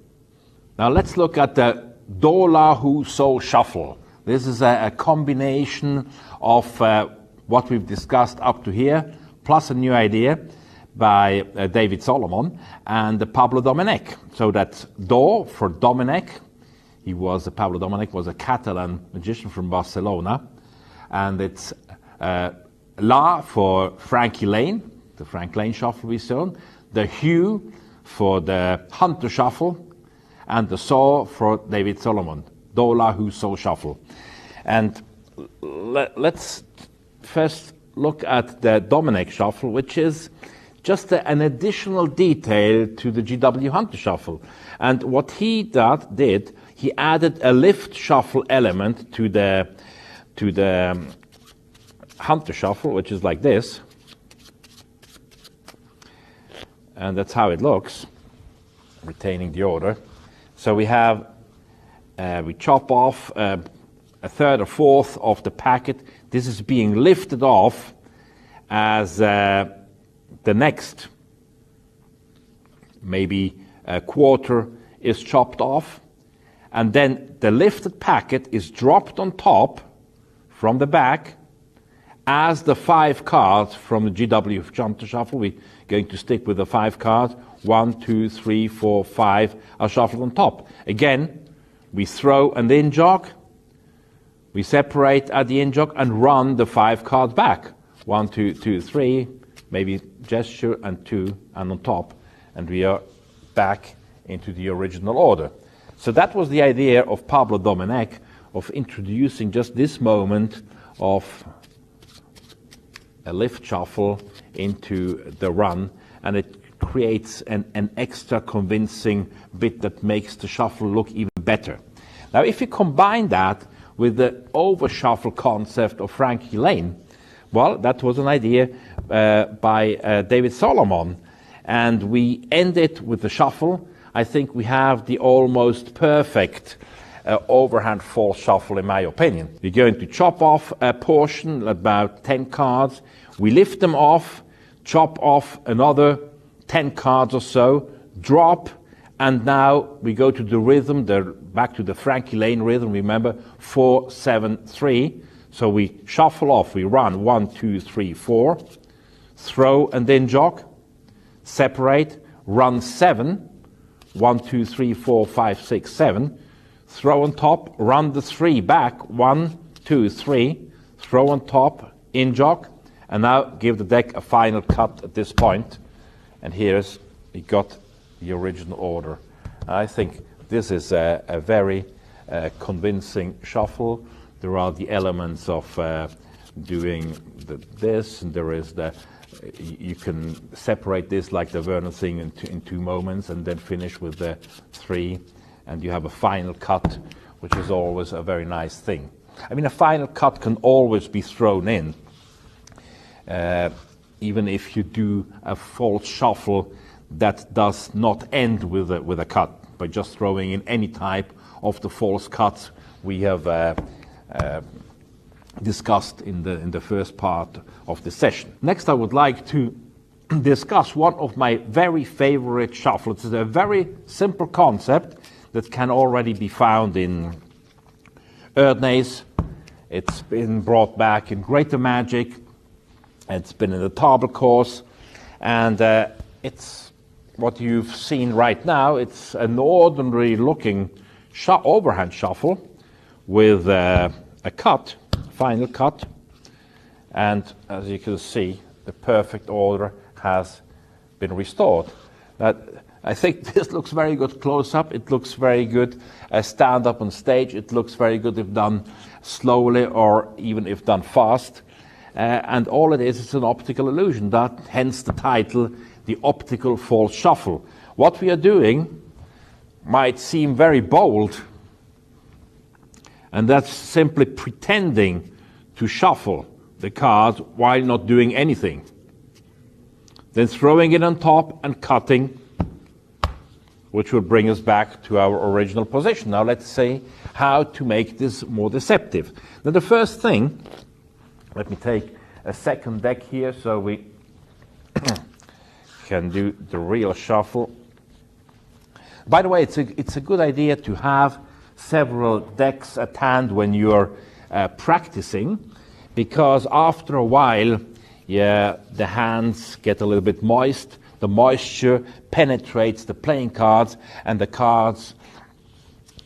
Now let's look at the Do La Hu So shuffle. This is a combination of what we've discussed up to here, plus a new idea by David Solomon and Pablo Domènech. So that's Do for Domènech. Pablo Domènech was a Catalan magician from Barcelona. And it's La for Frankie Lane, the Frank Lane shuffle we've shown, the Hugh for the Hunter shuffle, and the So for David Solomon, Do La Hu So shuffle. And let's first look at the Domènech shuffle, which is just an additional detail to the G.W. Hunter shuffle. And what he did, he added a lift shuffle element to the Hunter shuffle, which is like this. And that's how it looks, retaining the order. So we have, we chop off a third or fourth of the packet. This is being lifted off as the next maybe quarter is chopped off, and then the lifted packet is dropped on top from the back as the 5 cards from the GW Jump to Shuffle. We're going to stick with the 5 cards. 1, 2, 3, 4, 5 are shuffled on top. Again, we throw an in jog, we separate at the in jog and run the 5 cards back. 1, 2, 2, 3, maybe gesture and 2 and on top, and we are back into the original order. So that was the idea of Pablo Domenech, of introducing just this moment of a lift shuffle into the run, and it creates an extra convincing bit that makes the shuffle look even better. Now, if you combine that with the over shuffle concept of Frankie Lane, well, that was an idea by David Solomon, and we end it with the shuffle. I think we have the almost perfect overhand false shuffle, in my opinion. We're going to chop off a portion, about 10 cards. We lift them off, chop off another 10 cards or so, drop, and now we go to the rhythm, back to the Frankie Lane rhythm, remember, 4, 7, 3. So we shuffle off, we run 1, 2, 3, 4, throw and then jog, separate, run 7, 1, 2, 3, 4, 5, 6, 7, throw on top, run the 3 back, 1, 2, 3, throw on top, in jog, and now give the deck a final cut at this point. And here's, we got the original order. I think this is a very convincing shuffle. There are the elements of doing this, and there is you can separate this like the Werner thing in 2 moments, and then finish with the 3, and you have a final cut, which is always a very nice thing. I mean, a final cut can always be thrown in, even if you do a false shuffle that does not end with a cut, by just throwing in any type of the false cuts we have discussed in the first part of the session. Next, I would like to discuss one of my very favorite shuffles. It's a very simple concept that can already be found in Erdnase. It's been brought back in Greater Magic. It's been in the Table course, and it's what you've seen right now. It's an ordinary looking overhand shuffle with a cut, final cut, and as you can see, the perfect order has been restored. Now, I think this looks very good close up. It looks very good stand up on stage. It looks very good if done slowly or even if done fast. And all it is an optical illusion. That, hence the title, The Optical False Shuffle. What we are doing might seem very bold, and that's simply pretending to shuffle the cards while not doing anything. Then throwing it on top and cutting, which will bring us back to our original position. Now let's see how to make this more deceptive. Now the first thing, let me take a second deck here so we can do the real shuffle. By the way, it's a good idea to have several decks at hand when you're practicing, because after a while, the hands get a little bit moist. The moisture penetrates the playing cards, and the cards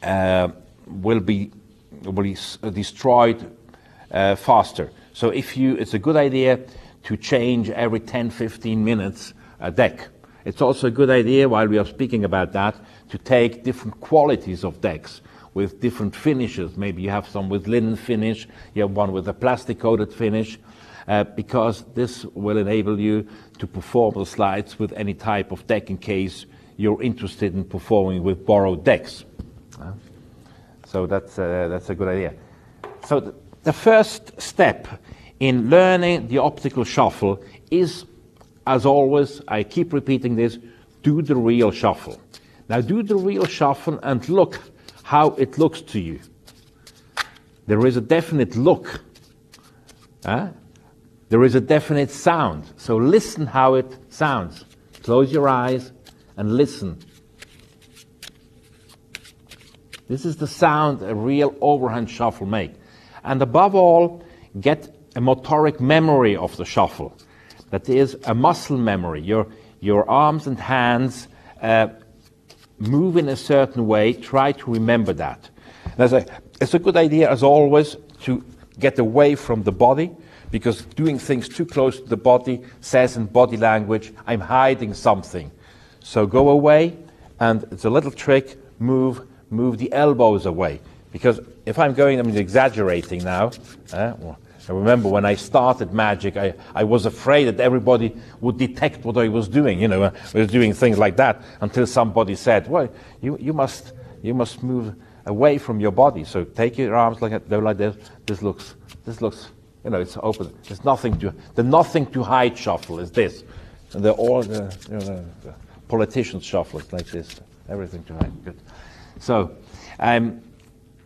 will be destroyed faster. So it's a good idea to change every 10-15 minutes a deck. It's also a good idea, while we are speaking about that, to take different qualities of decks with different finishes. Maybe you have some with linen finish, you have one with a plastic coated finish, because this will enable you to perform the slides with any type of deck in case you're interested in performing with borrowed decks. So that's a good idea. So the first step in learning the optical shuffle is, as always, I keep repeating this, do the real shuffle. Now do the real shuffle and look how it looks to you. There is a definite look. There is a definite sound. So listen how it sounds. Close your eyes and listen This is the sound a real overhand shuffle makes. And above all, get a motoric memory of the shuffle. That is a muscle memory. Your arms and hands move in a certain way. Try to remember that. And it's a good idea, as always, to get away from the body, because doing things too close to the body says in body language, I'm hiding something. So go away, and it's a little trick, move the elbows away. Because if I'm exaggerating now. I remember when I started magic, I was afraid that everybody would detect what I was doing. I was doing things like that until somebody said, well, you must move away from your body. So take your arms like this. This looks, it's open. There's nothing to hide shuffle is this. And the politicians shuffle is like this. Everything to hide. Good. So, and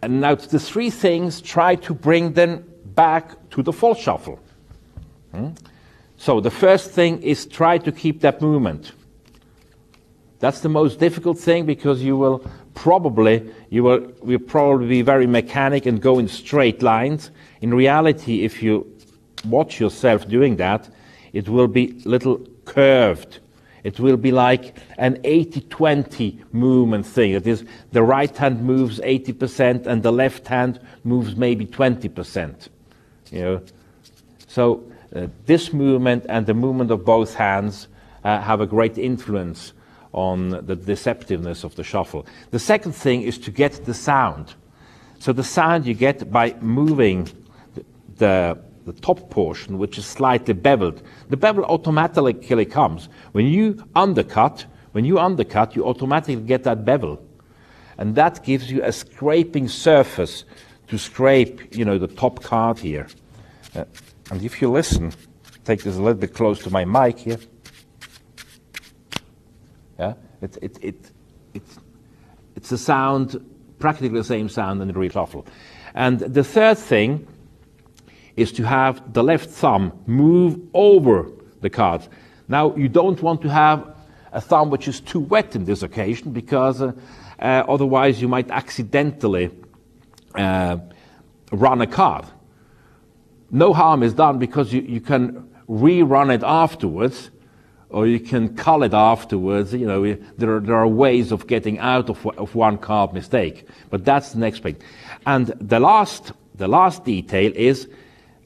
now the three things, try to bring them back to the false shuffle. So the first thing is try to keep that movement. That's the most difficult thing, because you will probably be very mechanic and go in straight lines. In reality, if you watch yourself doing that, it will be little curved. It will be like an 80-20 movement thing. That is, the right hand moves 80% and the left hand moves maybe 20%. So this movement and the movement of both hands have a great influence on the deceptiveness of the shuffle. The second thing is to get the sound. So the sound you get by moving the top portion, which is slightly beveled. The bevel automatically comes. When you undercut, you automatically get that bevel. And that gives you a scraping surface to scrape, the top card here. And if you listen, take this a little bit close to my mic here. Yeah, it's a sound, practically the same sound in the real shuffle. And the third thing is to have the left thumb move over the cards. Now, you don't want to have a thumb which is too wet in this occasion, because otherwise you might accidentally run a card. No harm is done, because you can rerun it afterwards, or you can cull it afterwards. There are ways of getting out of one card mistake, but that's the next thing. And the last detail is,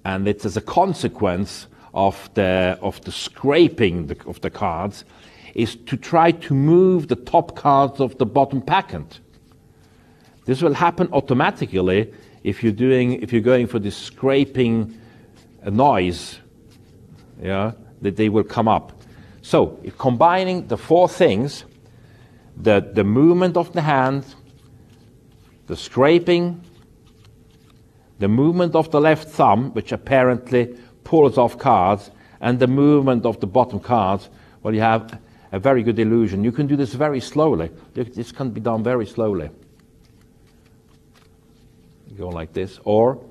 and it's as a consequence of the scraping of the cards, is to try to move the top cards of the bottom packet. This will happen automatically if you're going for this scraping noise, that they will come up. So, if combining the four things, the movement of the hand, the scraping, the movement of the left thumb, which apparently pulls off cards, and the movement of the bottom cards, well, you have a very good illusion. You can do this very slowly. This can be done very slowly. You go like this, or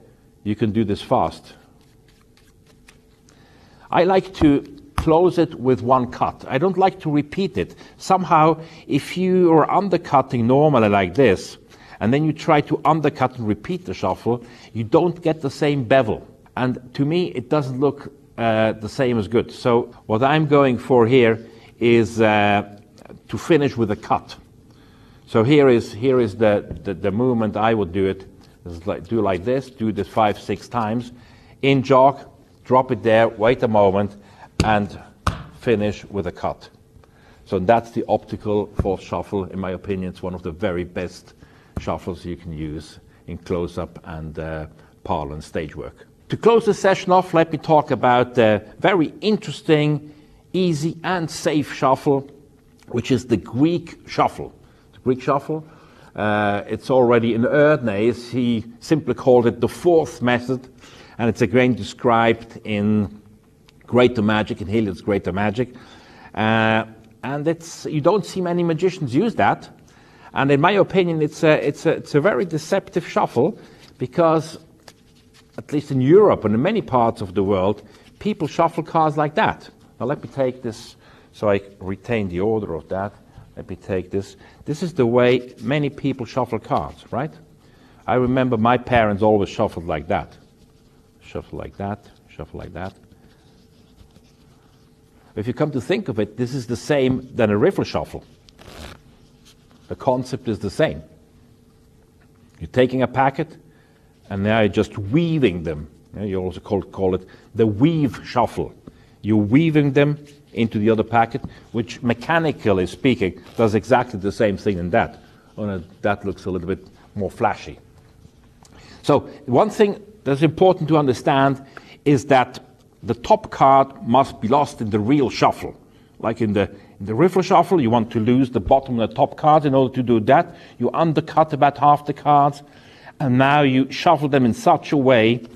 you can do this fast. I like to close it with one cut. I don't like to repeat it. Somehow, if you are undercutting normally like this, and then you try to undercut and repeat the shuffle, you don't get the same bevel. And to me, it doesn't look the same as good. So what I'm going for here is to finish with a cut. So here is the movement I would do it. Do like this, do this 5-6 times. In jog, drop it there, wait a moment, and finish with a cut. So that's the optical false shuffle. In my opinion, it's one of the very best shuffles you can use in close-up and parlor and stage work. To close the session off, let me talk about a very interesting, easy and safe shuffle, which is the Greek shuffle. The Greek shuffle, it's already in Erdnase. He simply called it the fourth method, and it's again described in Greater Magic, in Hilliard's Greater Magic. And you don't see many magicians use that. And in my opinion, it's a very deceptive shuffle, because, at least in Europe and in many parts of the world, people shuffle cards like that. Now let me take this so I retain the order of that. Let me take this. This is the way many people shuffle cards, right? I remember my parents always shuffled like that. Shuffle like that, shuffle like that. If you come to think of it, this is the same than a riffle shuffle. The concept is the same. You're taking a packet, and now you're just weaving them. You also call it the weave shuffle. You're weaving them into the other packet, which mechanically speaking does exactly the same thing in that. Only that looks a little bit more flashy. So one thing that's important to understand is that the top card must be lost in the real shuffle. Like in the riffle shuffle, you want to lose the bottom and the top cards. In order to do that, you undercut about half the cards, and now you shuffle them in such a way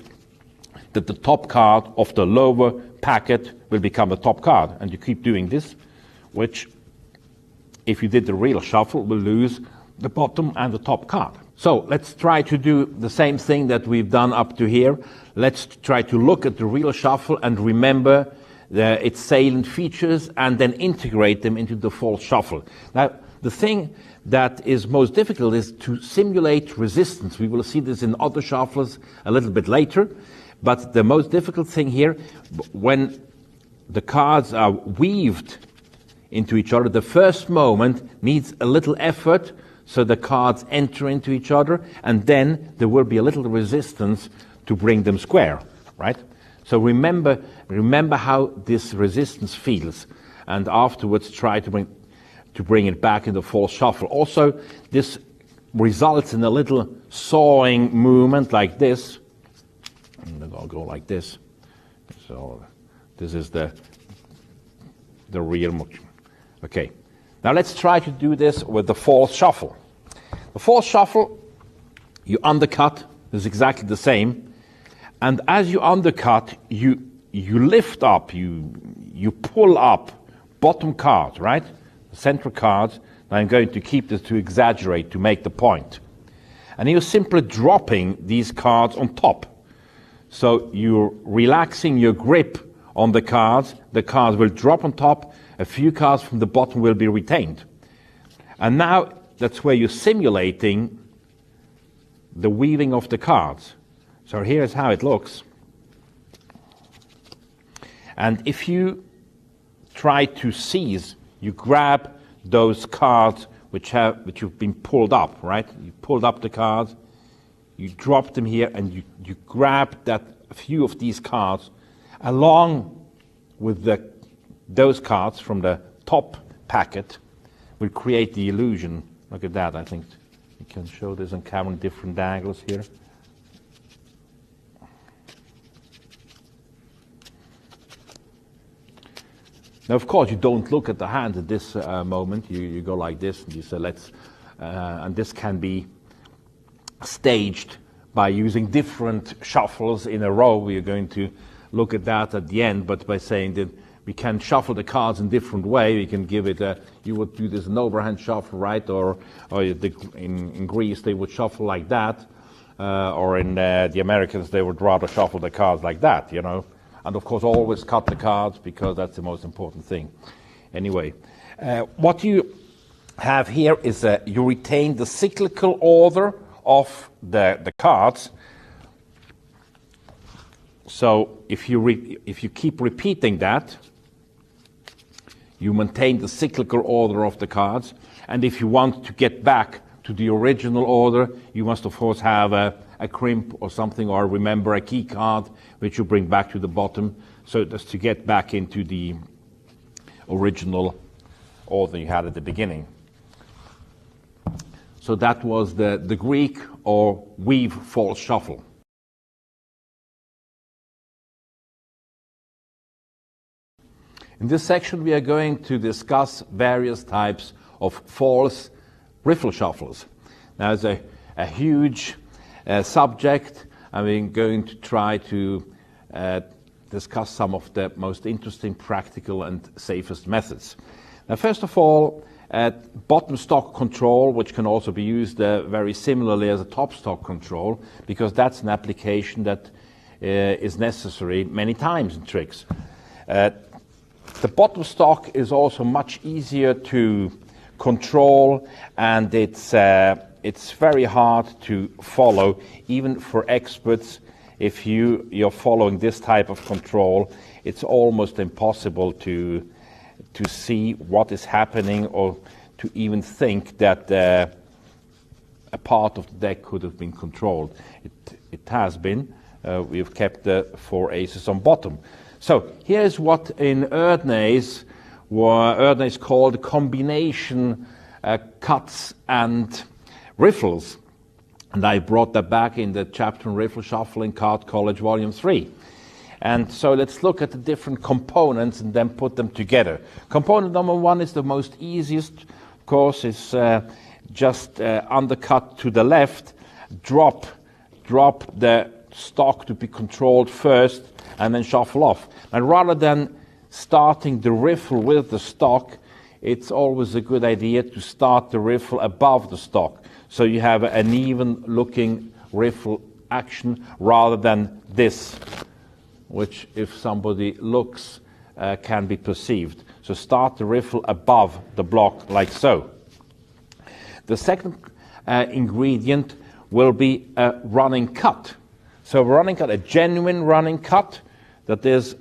that the top card of the lower packet will become the top card. And you keep doing this, which, if you did the real shuffle, will lose the bottom and the top card. So let's try to do the same thing that we've done up to here. Let's try to look at the real shuffle and remember its salient features and then integrate them into the false shuffle. Now, the thing that is most difficult is to simulate resistance. We will see this in other shufflers a little bit later. But the most difficult thing here, when the cards are weaved into each other, the first moment needs a little effort so the cards enter into each other, and then there will be a little resistance to bring them square, right? So remember how this resistance feels, and afterwards try to bring it back in the false shuffle. Also, this results in a little sawing movement like this. And I'll go like this. So this is the real motion. Okay. Now let's try to do this with the false shuffle. The false shuffle, you undercut. This is exactly the same. And as you undercut, you lift up, you pull up bottom cards, right? The central cards. Now I'm going to keep this to exaggerate, to make the point. And you're simply dropping these cards on top. So you're relaxing your grip on the cards will drop on top, a few cards from the bottom will be retained. And now that's where you're simulating the weaving of the cards. So here's how it looks. And if you try to seize, you grab those cards which have been pulled up, right? You pulled up the cards, you drop them here, and you grab that few of these cards along with those cards from the top packet will create the illusion. Look at that. I think you can show this on camera in different angles here. Now, of course, you don't look at the hand at this moment. You go like this, and you say, and this can be staged by using different shuffles in a row. We are going to look at that at the end, but by saying that we can shuffle the cards in different way. We can give it you would do this an overhand shuffle, right? Or in Greece they would shuffle like that, or in the Americans they would rather shuffle the cards like that, you know. And of course always cut the cards, because that's the most important thing. Anyway, what you have here is you retain the cyclical order of the cards. So if you keep repeating that, you maintain the cyclical order of the cards. And if you want to get back to the original order, you must of course have a crimp or something, or remember a key card which you bring back to the bottom, so that's to get back into the original order you had at the beginning. So that was the Greek or weave false shuffle. In this section we are going to discuss various types of false riffle shuffles. Now it's a huge subject. I'm going to try to discuss some of the most interesting, practical and safest methods. Now first of all, bottom stock control, which can also be used very similarly as a top stock control, because that's an application that is necessary many times in tricks. The bottom stock is also much easier to control, and it's very hard to follow, even for experts. If you're following this type of control, it's almost impossible to see what is happening, or to even think that a part of the deck could have been controlled. It has been. We've kept the 4 aces on bottom. So here's what in Erdnase is called combination cuts and riffles. And I brought that back in the chapter on riffle shuffle in Card College Volume 3. And so let's look at the different components and then put them together. Component number 1 is the most easiest, of course, is just undercut to the left, drop the stock to be controlled first, and then shuffle off. And rather than starting the riffle with the stock, it's always a good idea to start the riffle above the stock, so you have an even looking riffle action rather than this, which if somebody looks can be perceived. So start the riffle above the block like so. The second ingredient will be a running cut. So a running cut, a genuine running cut, that is,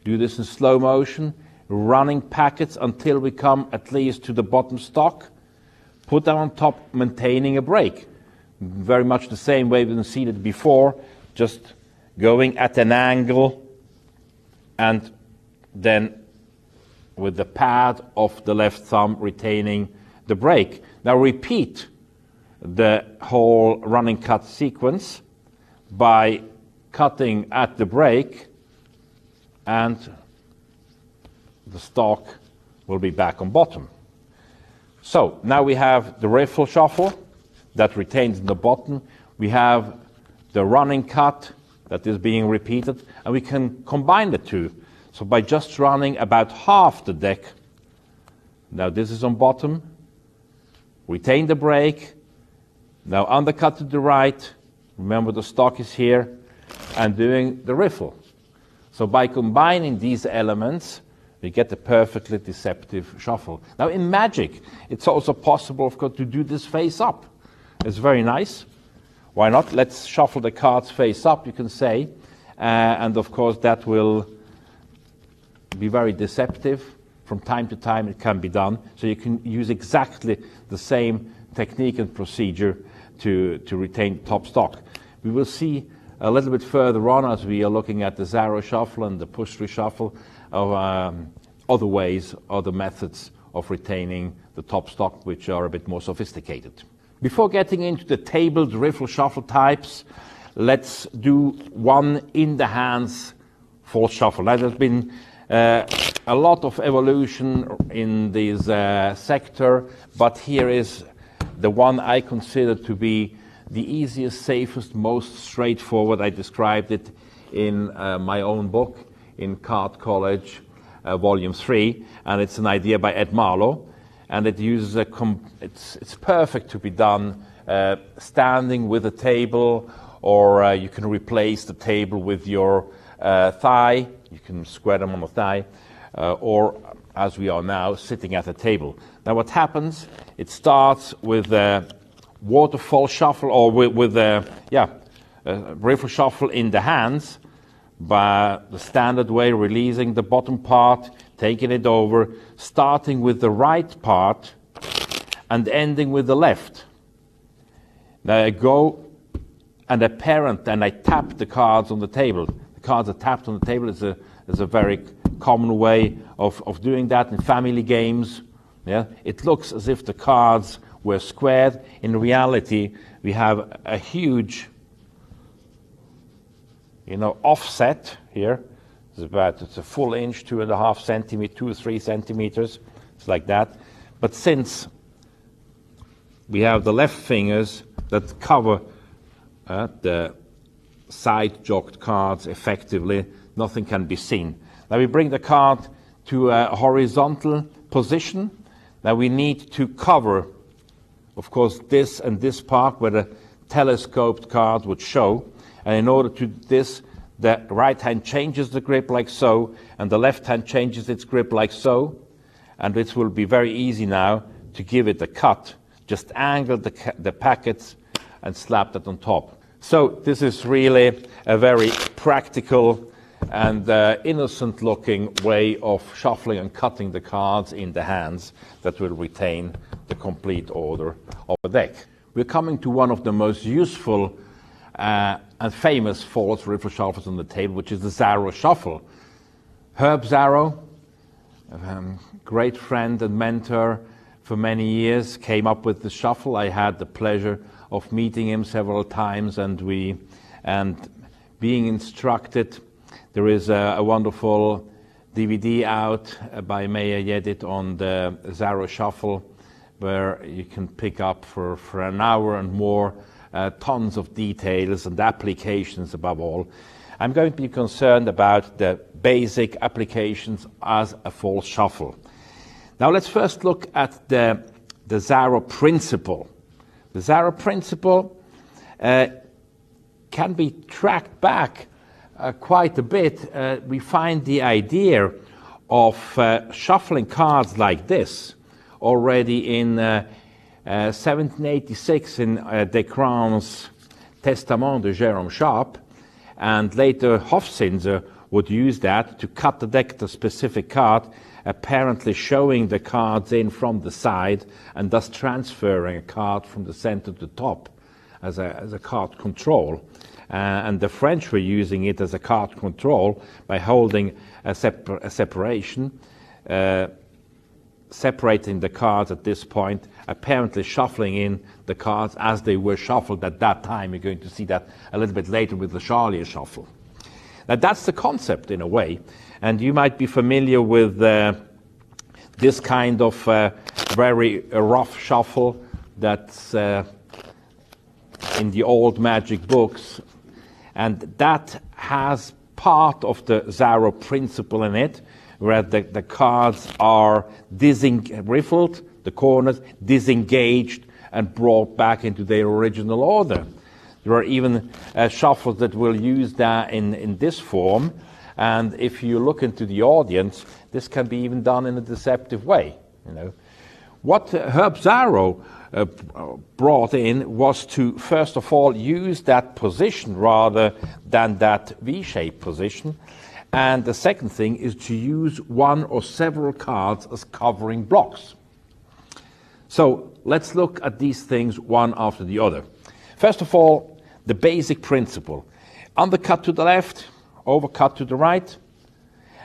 do this in slow motion, running packets until we come at least to the bottom stock, put them on top, maintaining a break. Very much the same way we've seen it before, just going at an angle and then with the pad of the left thumb retaining the break. Now repeat the whole running cut sequence by cutting at the break, and the stock will be back on bottom. So now we have the riffle shuffle that retains in the bottom. We have the running cut that is being repeated, and we can combine the two. So by just running about half the deck, now this is on bottom, retain the break, now undercut to the right, remember the stock is here, and doing the riffle. So by combining these elements, we get a perfectly deceptive shuffle. Now in Magic, it's also possible, of course, to do this face up. It's very nice. Why not? Let's shuffle the cards face up, you can say. And of course, that will be very deceptive. From time to time, it can be done. So you can use exactly the same technique and procedure to retain top stock. We will see a little bit further on, as we are looking at the Zaro shuffle and the push-through shuffle, of other ways, other methods of retaining the top stock, which are a bit more sophisticated. Before getting into the tabled riffle shuffle types, let's do one in the hands false shuffle. Now, there's been a lot of evolution in this sector, but here is the one I consider to be the easiest, safest, most straightforward. I described it in my own book, in Card College, Volume 3, and it's an idea by Ed Marlowe, and it uses it's perfect to be done standing with a table, or you can replace the table with your thigh. You can square them on the thigh, or as we are now, sitting at a table. Now what happens, it starts with a waterfall shuffle, or with a riffle shuffle in the hands, by the standard way, releasing the bottom part, taking it over, starting with the right part and ending with the left. Now I go and I tap the cards on the table. The cards are tapped on the table is a very common way of doing that in family games. Yeah, it looks as if the cards were squared. In reality, we have a huge, offset here. It's a full inch, 2.5 centimeters, 2 or 3 centimeters. It's like that. But since we have the left fingers that cover the side jogged cards effectively, nothing can be seen. Now we bring the card to a horizontal position. Now we need to cover, of course, this and this part where the telescoped card would show. And in order to do this, the right hand changes the grip like so, and the left hand changes its grip like so. and it will be very easy now to give it a cut. Just angle the packets and slap that on top. So this is really a very practical and innocent-looking way of shuffling and cutting the cards in the hands that will retain the complete order of a deck. We're coming to one of the most useful and famous false riffle shuffles on the table, which is the Zarro shuffle. Herb Zarro, great friend and mentor for many years, came up with the shuffle. I had the pleasure of meeting him several times, and being instructed. There is a wonderful DVD out by Meyer Yedid on the Zarro shuffle, where you can pick up for an hour and more tons of details and applications above all. I'm going to be concerned about the basic applications as a false shuffle. Now let's first look at the Zarro principle. The Zarro principle can be tracked back quite a bit. We find the idea of shuffling cards like this already in 1786 in Descranes' Testament de Jérôme Sharp, and later Hofzinser would use that to cut the deck to a specific card, apparently showing the cards in from the side and thus transferring a card from the center to the top as a card control. And the French were using it as a card control by holding a separation, separating the cards at this point, apparently shuffling in the cards as they were shuffled at that time. You're going to see that a little bit later with the Charlier shuffle. Now that's the concept in a way, and you might be familiar with this kind of very rough shuffle that's in the old magic books, and that has part of the Zarro principle in it, where the cards are riffled, the corners disengaged and brought back into their original order. There are even shuffles that will use that in this form, and if you look into the audience, this can be even done in a deceptive way. You know, what Herb Zarro brought in was to first of all use that position rather than that V-shaped position, and the second thing is to use one or several cards as covering blocks. So let's look at these things one after the other. First of all, the basic principle. Undercut to the left, overcut to the right,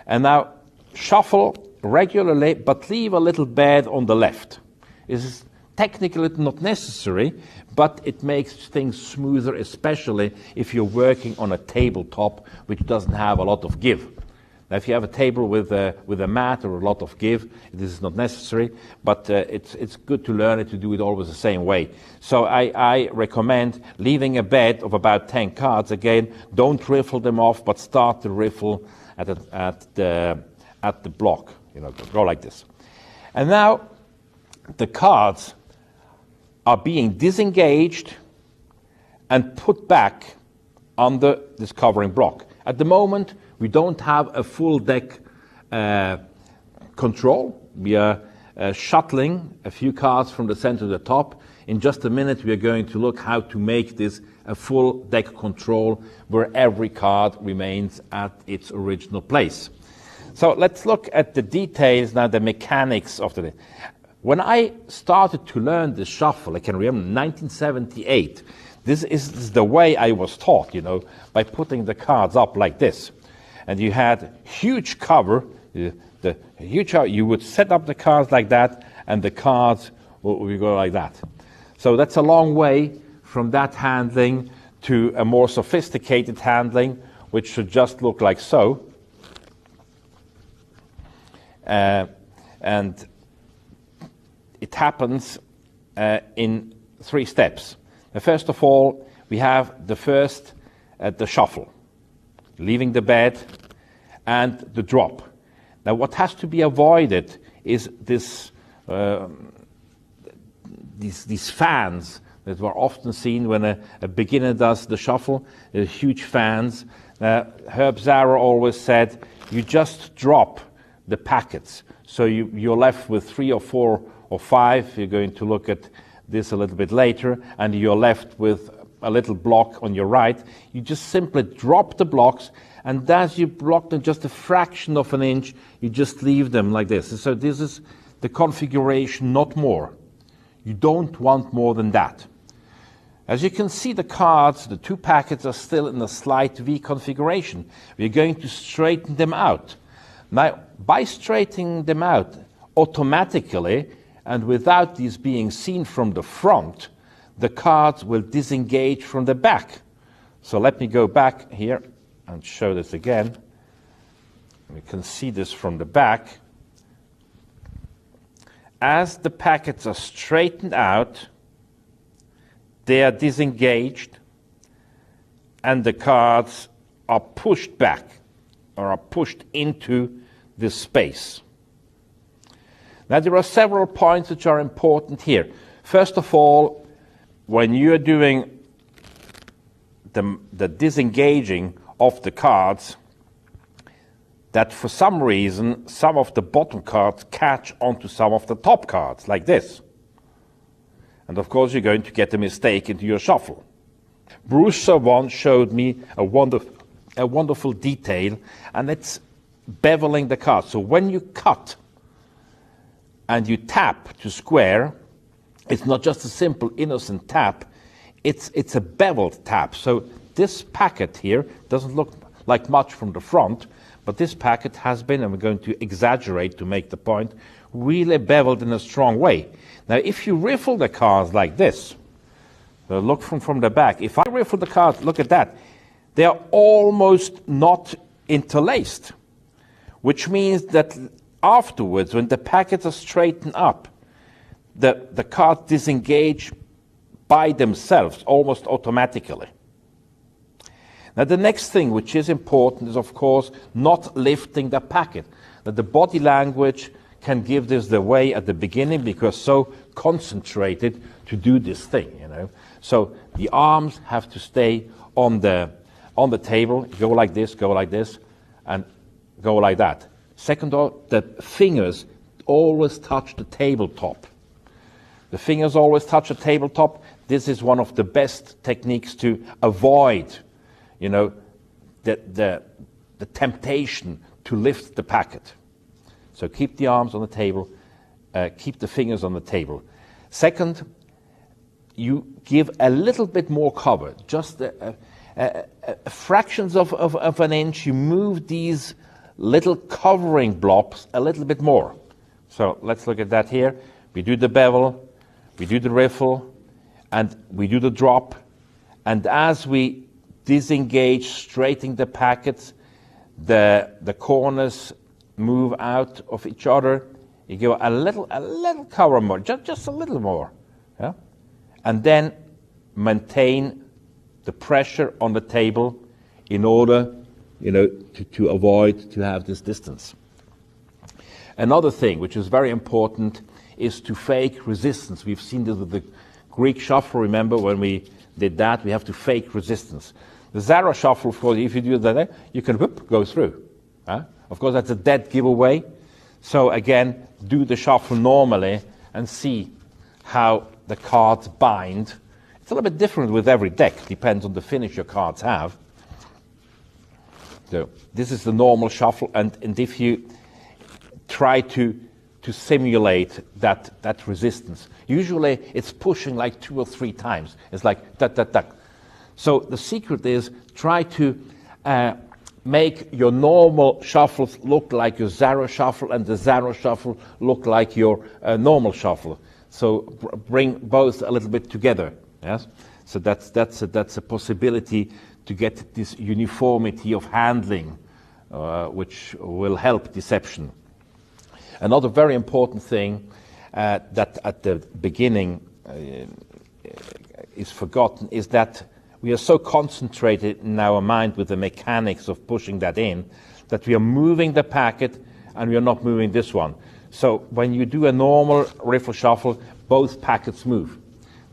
and now shuffle regularly, but leave a little bed on the left. This is technically not necessary, but it makes things smoother, especially if you're working on a tabletop which doesn't have a lot of give. Now, if you have a table with a mat or a lot of give, this is not necessary, but it's good to learn it, to do it always the same way. So I recommend leaving a bed of about 10 cards. Again, don't riffle them off, but start the riffle at the block. You know, go like this. And now the cards are being disengaged and put back under this covering block. At the moment, we don't have a full deck control. We are shuttling a few cards from the center to the top. In just a minute, we are going to look how to make this a full deck control where every card remains at its original place. So let's look at the details now, the mechanics of the. When I started to learn this shuffle, I can remember 1978, this is the way I was taught, you know, by putting the cards up like this. And you had huge cover, you would set up the cards like that, and the cards would go like that. So that's a long way from that handling to a more sophisticated handling, which should just look like so. And it happens in 3 steps. First of all, we have the shuffle, leaving the bed, and the drop. Now, what has to be avoided is these fans that were often seen when a beginner does the shuffle. Huge fans. Herb Zarro always said, you just drop the packets. So you're left with 3 or 4 or 5. You're going to look at this a little bit later, and you're left with a little block on your right. You just simply drop the blocks, and as you block them just a fraction of an inch, you just leave them like this. So this is the configuration, not more. You don't want more than that. As you can see, the cards, the 2 packets, are still in a slight V configuration. We're going to straighten them out. Now, by straightening them out automatically and without these being seen from the front, the cards will disengage from the back. So let me go back here and show this again. You can see this from the back. As the packets are straightened out, they are disengaged and the cards are pushed back or are pushed into this space. Now there are several points which are important here. First of all, when you're doing the disengaging of the cards, that for some reason some of the bottom cards catch onto some of the top cards, like this. And of course you're going to get a mistake into your shuffle. Bruce Savant showed me a wonderful detail, and it's beveling the cards. So when you cut and you tap to square, it's not just a simple innocent tap, it's a beveled tap. So this packet here doesn't look like much from the front, but this packet has been, and we're going to exaggerate to make the point, really beveled in a strong way. Now, if you riffle the cards like this, so look from the back. If I riffle the cards, look at that. They are almost not interlaced, which means that afterwards, when the packets are straightened up, the cards disengage by themselves, almost automatically. Now, the next thing which is important is, of course, not lifting the packet. That the body language can give this away at the beginning because so concentrated to do this thing, you know. So the arms have to stay on the table, go like this, and go like that. Second, the fingers always touch the tabletop. The fingers always touch the tabletop. This is one of the best techniques to avoid, you know, the temptation to lift the packet. So keep the arms on the table, keep the fingers on the table. Second, you give a little bit more cover, just fractions of an inch. You move these little covering blobs a little bit more. So let's look at that here. We do the bevel, we do the riffle, and we do the drop. And as we disengage, straighten the packets, the corners move out of each other. You go a little cover more, just a little more, yeah? And then maintain the pressure on the table in order, you know, to avoid to have this distance. Another thing which is very important is to fake resistance. We've seen this with the Greek shuffle. Remember when we did that, we have to fake resistance. The Zara shuffle, for if you do that, you can go through. Huh? Of course, that's a dead giveaway. So again, do the shuffle normally and see how the cards bind. It's a little bit different with every deck, depends on the finish your cards have. So this is the normal shuffle, and if you try to simulate that resistance, usually it's pushing like 2 or 3 times. It's like that. So the secret is try to make your normal shuffles look like your Zara shuffle, and the Zara shuffle look like your normal shuffle. So bring both a little bit together. Yes. So that's a possibility to get this uniformity of handling, which will help deception. Another very important thing that at the beginning is forgotten is that we are so concentrated in our mind with the mechanics of pushing that in that we are moving the packet and we are not moving this one. So when you do a normal riffle shuffle, both packets move.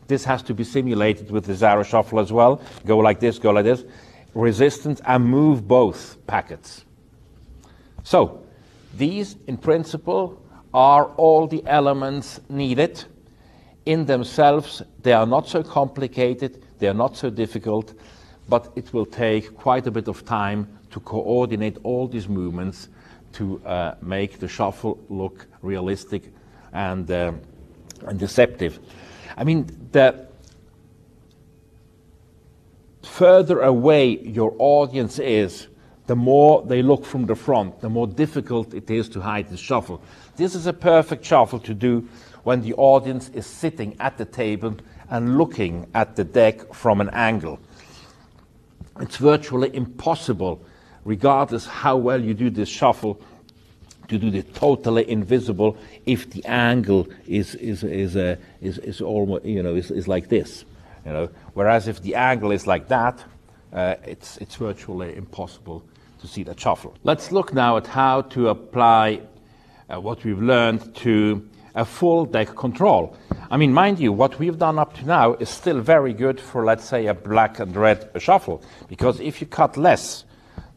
This has to be simulated with the Zara shuffle as well. Go like this, resistance, and move both packets. So These, in principle, are all the elements needed. In themselves, they are not so complicated, they are not so difficult, but it will take quite a bit of time to coordinate all these movements to make the shuffle look realistic and deceptive. I mean, the further away your audience is, the more they look from the front, the more difficult it is to hide the shuffle. This is a perfect shuffle to do when the audience is sitting at the table and looking at the deck from an angle. It's virtually impossible, regardless how well you do this shuffle, to do it totally invisible if the angle is almost, is like this. Whereas if the angle is like that, it's virtually impossible to see that shuffle. Let's look now at how to apply what we've learned to a full deck control. I mean, mind you, what we've done up to now is still very good for, let's say, a black and red shuffle, because if you cut less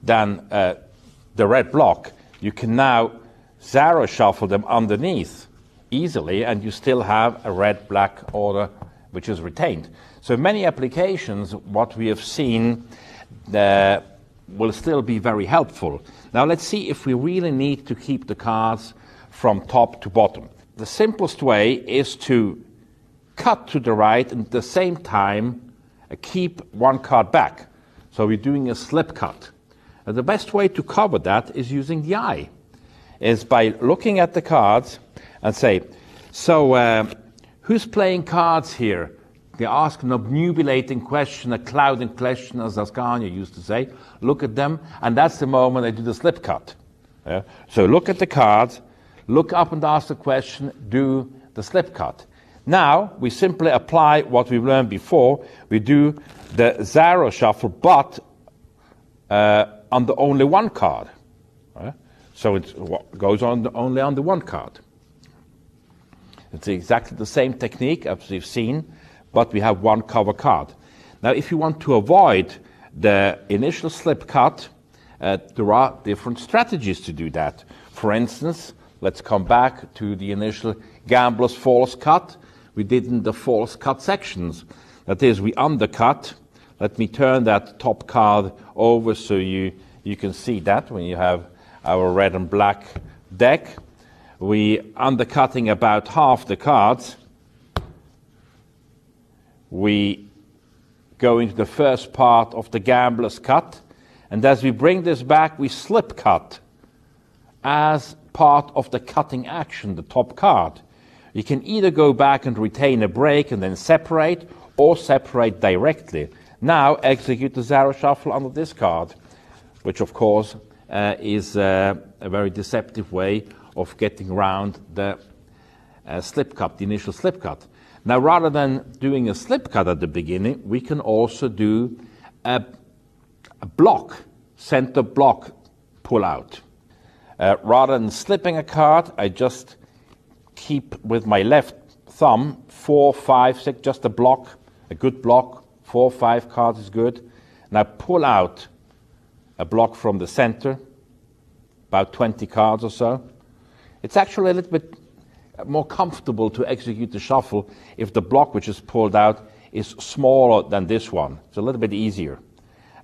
than the red block, you can now zero shuffle them underneath easily, and you still have a red-black order which is retained. So in many applications, what we have seen will still be very helpful. Now let's see if we really need to keep the cards from top to bottom. The simplest way is to cut to the right and at the same time keep one card back. So we're doing a slip cut. And the best way to cover that is using the eye, is by looking at the cards and say, so who's playing cards here? They ask an obnubilating question, a clouding question, as Ascania used to say. Look at them, and that's the moment I do the slip cut. So look at the cards, look up and ask the question, do the slip cut. Now, we simply apply what we've learned before. We do the zero shuffle, but on the only one card. So it goes on only on the one card. It's exactly the same technique as we've seen, but we have one cover card. Now, if you want to avoid the initial slip cut, there are different strategies to do that. For instance, let's come back to the initial gambler's false cut. We did in the false cut sections. That is, we undercut. Let me turn that top card over so you can see that when you have our red and black deck. We undercutting about half the cards. We go into the first part of the gambler's cut, and as we bring this back, we slip cut as part of the cutting action, the top card. You can either go back and retain a break and then separate, or separate directly. Now execute the zero shuffle under this card, which of course is a very deceptive way of getting around the slip cut, the initial slip cut. Now, rather than doing a slip cut at the beginning, we can also do a block, center block pull out. Rather than slipping a card, I just keep with my left thumb 4, 5, 6, just a block, a good block, 4, 5 cards is good. Now pull out a block from the center, about 20 cards or so. It's actually a little bit more comfortable to execute the shuffle if the block which is pulled out is smaller than this one. It's a little bit easier.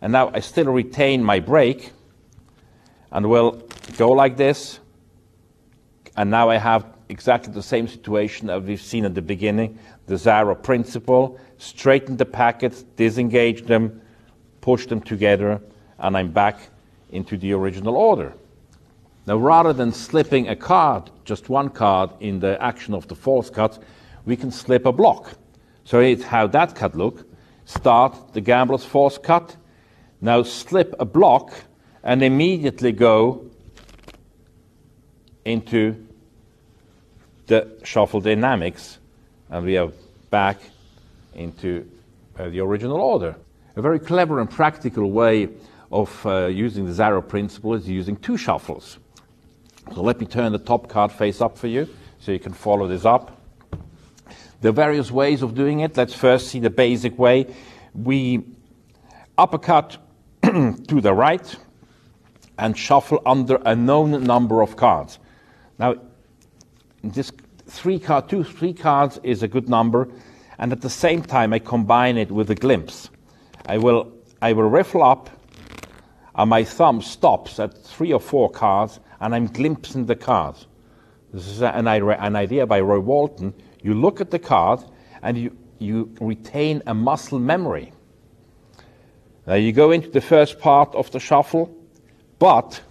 And now I still retain my break and will go like this. And now I have exactly the same situation that we've seen at the beginning, the zero principle. Straighten the packets, disengage them, push them together, and I'm back into the original order. Now, rather than slipping a card, just one card in the action of the false cut, we can slip a block. So it's how that cut look. Start the gambler's false cut. Now slip a block and immediately go into the shuffle dynamics, and we are back into the original order. A very clever and practical way of using the zero principle is using two shuffles. So let me turn the top card face up for you so you can follow this up. There are various ways of doing it. Let's first see the basic way. We uppercut to the right, and shuffle under a known number of cards. Now, this three cards is a good number, and at the same time I combine it with a glimpse. I will riffle up, and my thumb stops at 3 or 4 cards, and I'm glimpsing the cards. This is an idea by Roy Walton. You look at the card, and you retain a muscle memory. Now you go into the first part of the shuffle, but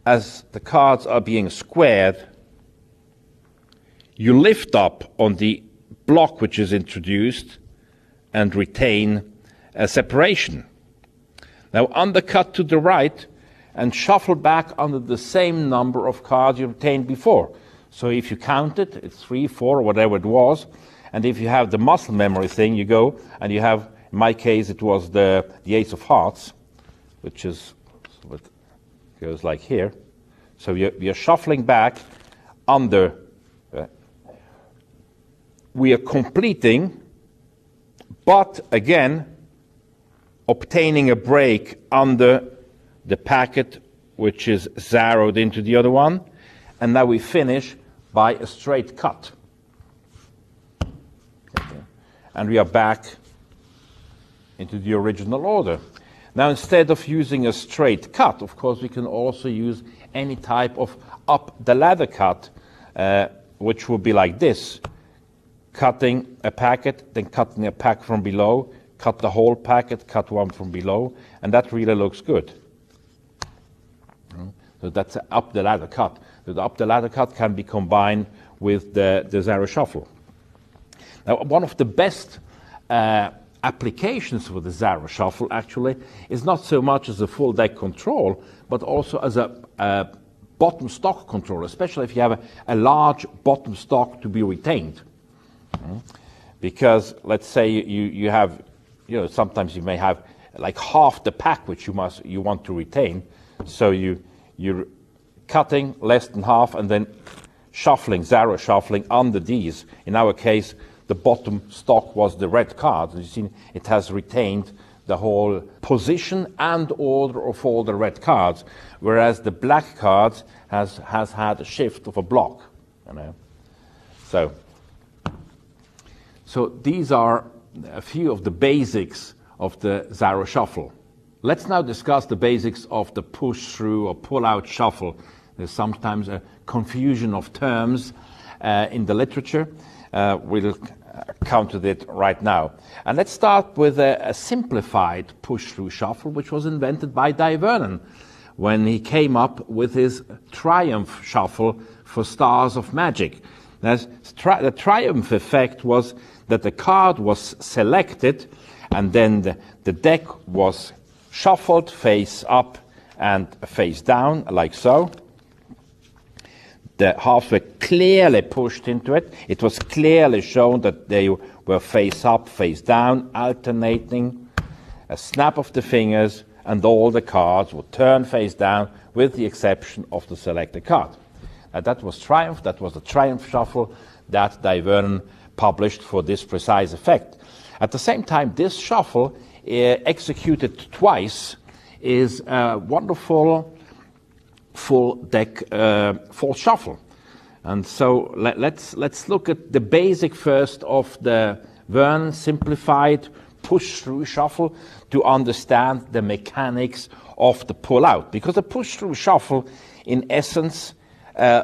as the cards are being squared, you lift up on the block which is introduced and retain a separation. Now undercut to the right and shuffle back under the same number of cards you retained before. So if you count it, it's 3, 4, or whatever it was, and if you have the muscle memory thing, you go and you have, in my case, it was the Ace of Hearts, which is what goes like here. So you're shuffling back under. We are completing, but again, obtaining a break under the packet which is zeroed into the other one, and now we finish by a straight cut. Okay. And we are back into the original order. Now, instead of using a straight cut, of course, we can also use any type of up-the-ladder cut, which would be like this. Cutting a packet, then cutting a pack from below, cut the whole packet, cut one from below, and that really looks good. So that's an up-the-ladder cut. The up-the-ladder cut can be combined with the zero shuffle. Now, one of the best applications for the zero shuffle, actually, is not so much as a full deck control, but also as a bottom stock control, especially if you have a large bottom stock to be retained. Because let's say you have, sometimes you may have like half the pack which you want to retain, so you're cutting less than half and then shuffling, zero shuffling under these. In our case, the bottom stock was the red card. You see, it has retained the whole position and order of all the red cards, whereas the black cards has had a shift of a block. So these are a few of the basics of the zero shuffle. Let's now discuss the basics of the push-through or pull-out shuffle. There's sometimes a confusion of terms in the literature. We'll counter it right now. And let's start with a simplified push-through shuffle, which was invented by Di Vernon when he came up with his Triumph shuffle for Stars of Magic. The Triumph effect was that the card was selected and then the deck was shuffled face up and face down, like so. The halves were clearly pushed into it. It was clearly shown that they were face up, face down, alternating. A snap of the fingers and all the cards would turn face down with the exception of the selected card. Now that was Triumph. That was the Triumph shuffle that Di Vernon published for this precise effect. At the same time, this shuffle, executed twice, is a wonderful full deck false shuffle. And so let's look at the basic first of the Vernon simplified push-through shuffle to understand the mechanics of the pull-out. Because the push-through shuffle, in essence,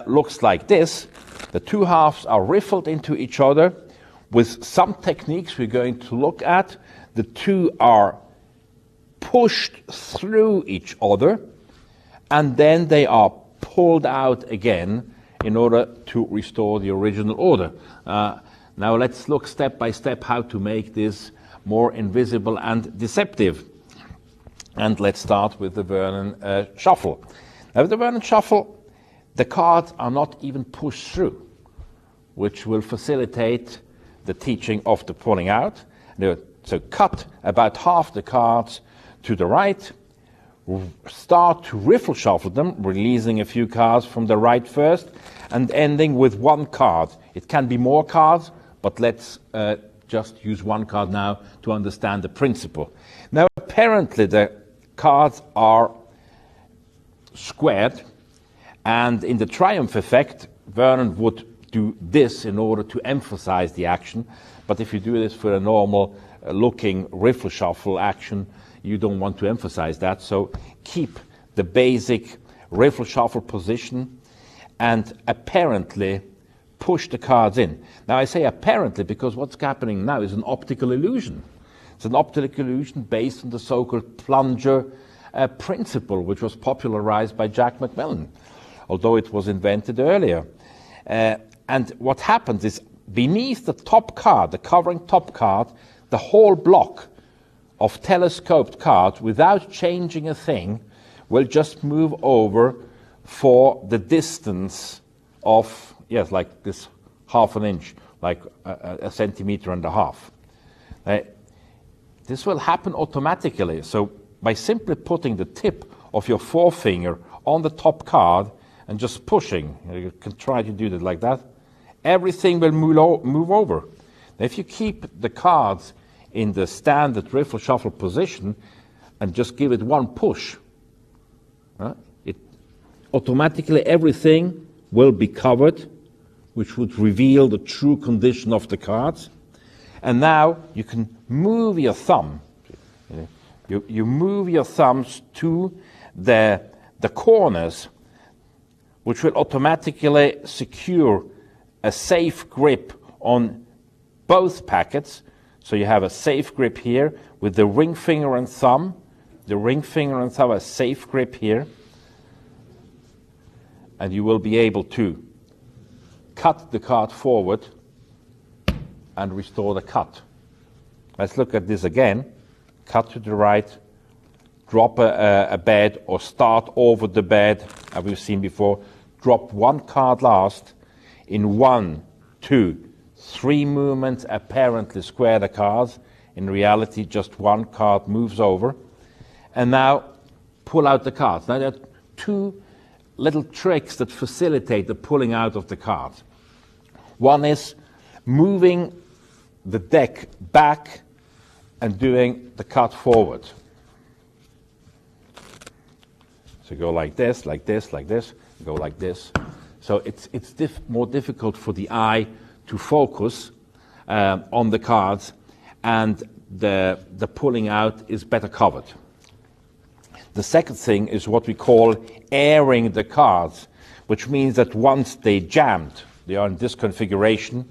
looks like this. The two halves are riffled into each other. With some techniques we're going to look at, the two are pushed through each other, and then they are pulled out again in order to restore the original order. Now let's look step by step how to make this more invisible and deceptive. And let's start with the Vernon shuffle. Now with the Vernon shuffle, the cards are not even pushed through, which will facilitate the teaching of the pulling out. So cut about half the cards to the right, start to riffle shuffle them, releasing a few cards from the right first, and ending with one card. It can be more cards, but let's just use one card now to understand the principle. Now, apparently the cards are squared, and in the triumph effect, Vernon would do this in order to emphasize the action. But if you do this for a normal looking riffle shuffle action, you don't want to emphasize that. So keep the basic riffle shuffle position and apparently push the cards in. Now I say apparently because what's happening now is an optical illusion. It's an optical illusion based on the so-called plunger principle, which was popularized by Jack Macmillan, although it was invented earlier. And what happens is beneath the top card, the covering top card, the whole block of telescoped cards, without changing a thing, will just move over for the distance of, yes, like this half an inch, like a centimeter and a half. This will happen automatically. So by simply putting the tip of your forefinger on the top card and just pushing, you can try to do that like that, everything will move over. Now, if you keep the cards in the standard riffle shuffle position and just give it one push, it automatically everything will be covered, which would reveal the true condition of the cards. And now you can move your thumb. You move your thumbs to the corners, which will automatically secure a safe grip on both packets. So you have a safe grip here with the ring finger and thumb. The ring finger and thumb, a safe grip here. And you will be able to cut the card forward and restore the cut. Let's look at this again. Cut to the right, drop a bed or start over the bed, as we've seen before. Drop one card last. In 1, 2, 3 movements, apparently square the cards. In reality, just one card moves over. And now pull out the cards. Now there are two little tricks that facilitate the pulling out of the cards. One is moving the deck back and doing the cut forward. So go like this, like this, like this, go like this. So it's more difficult for the eye to focus on the cards, and the pulling out is better covered. The second thing is what we call airing the cards, which means that once they jammed, they are in this configuration,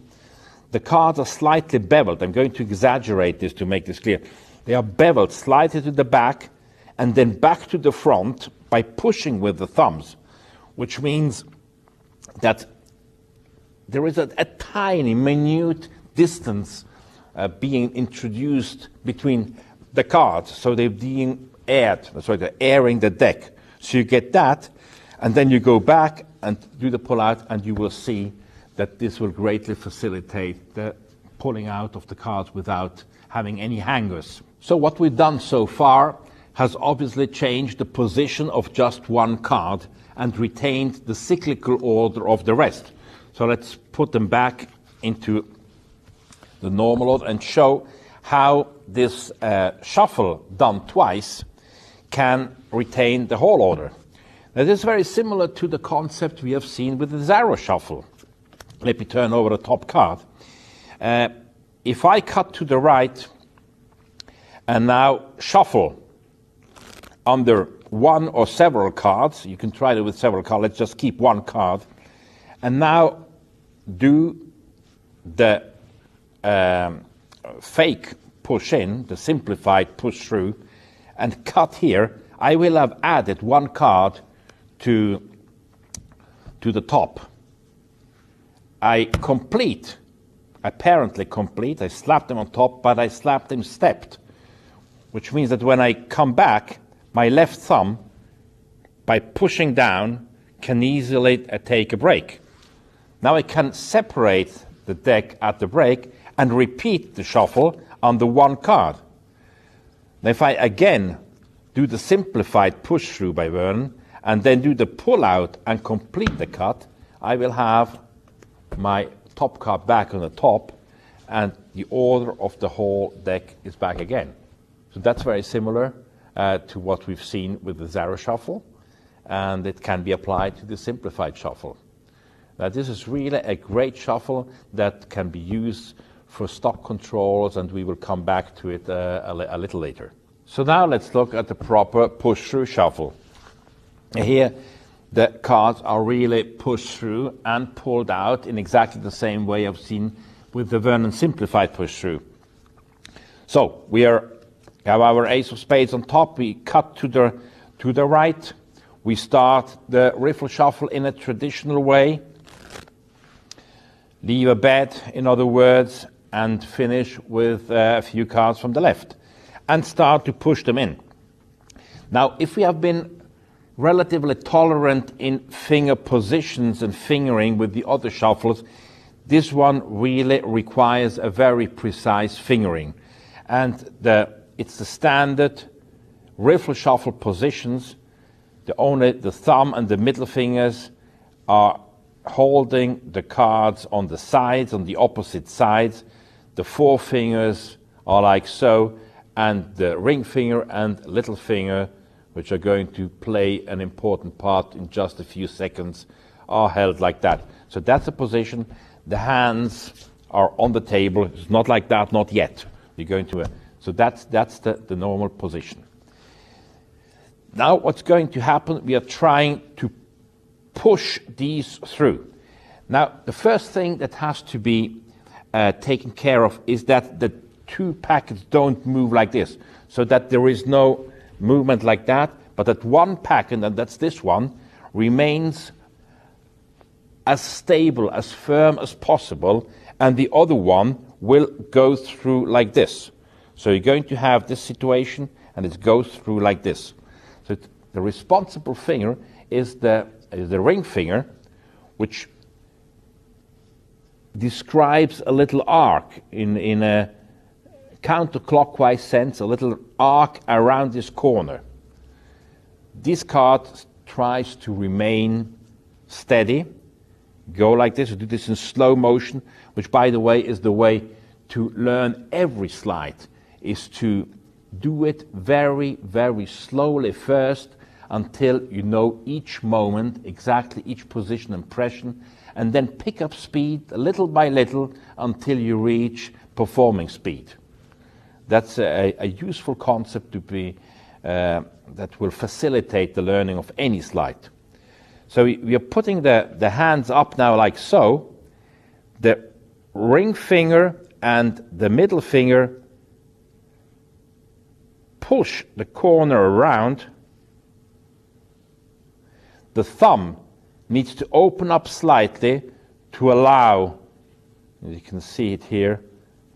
the cards are slightly beveled. I'm going to exaggerate this to make this clear. They are beveled slightly to the back and then back to the front by pushing with the thumbs, which means that there is a tiny, minute distance being introduced between the cards, so they're being aired. That's why they're airing the deck. So you get that, and then you go back and do the pull out, and you will see that this will greatly facilitate the pulling out of the cards without having any hangers. So what we've done so far has obviously changed the position of just one card and retained the cyclical order of the rest. So let's put them back into the normal order and show how this shuffle done twice can retain the whole order. Now this is very similar to the concept we have seen with the Zarro shuffle. Let me turn over the top card. If I cut to the right and now shuffle under one or several cards, you can try it with several cards, let's just keep one card, and now do the fake push in, the simplified push through, and cut here, I will have added one card to the top. I complete, apparently complete, I slapped them on top, but I slapped them stepped, which means that when I come back, my left thumb, by pushing down, can easily take a break. Now I can separate the deck at the break and repeat the shuffle on the one card. Now if I again do the simplified push through by Vernon and then do the pull out and complete the cut, I will have my top card back on the top and the order of the whole deck is back again. So that's very similar to what we've seen with the Zarro shuffle. and it can be applied to the simplified shuffle. Now, this is really a great shuffle that can be used for stock controls, and we will come back to it a little later. So now let's look at the proper push-through shuffle. Here, the cards are really pushed through and pulled out in exactly the same way I've seen with the Vernon simplified push-through. So we have our ace of spades on top. We cut to the right. We start the riffle shuffle in a traditional way. Leave a bet, in other words, and finish with a few cards from the left, and start to push them in. Now, if we have been relatively tolerant in finger positions and fingering with the other shuffles, this one really requires a very precise fingering. And it's the standard riffle shuffle positions. Only the thumb and the middle fingers are holding the cards on the sides, on the opposite sides. The four fingers are like so, and the ring finger and little finger, which are going to play an important part in just a few seconds, are held like that. So that's the position. The hands are on the table. It's not like that, not yet. You're going to. So that's the normal position. Now what's going to happen, we are trying to push these through. Now, the first thing that has to be taken care of is that the two packets don't move like this, so that there is no movement like that, but that one packet, and that's this one, remains as stable, as firm as possible, and the other one will go through like this. So you're going to have this situation, and it goes through like this. So the responsible finger is the ring finger, which describes a little arc in a counterclockwise sense, a little arc around this corner. This card tries to remain steady, go like this, do this in slow motion, which, by the way, is the way to learn every slide, is to do it very, very slowly first until you know each moment, exactly each position and impression, and then pick up speed little by little until you reach performing speed. That's a useful concept to be that will facilitate the learning of any slide. So we are putting the hands up now like so. The ring finger and the middle finger push the corner around. The thumb needs to open up slightly to allow, you can see it here,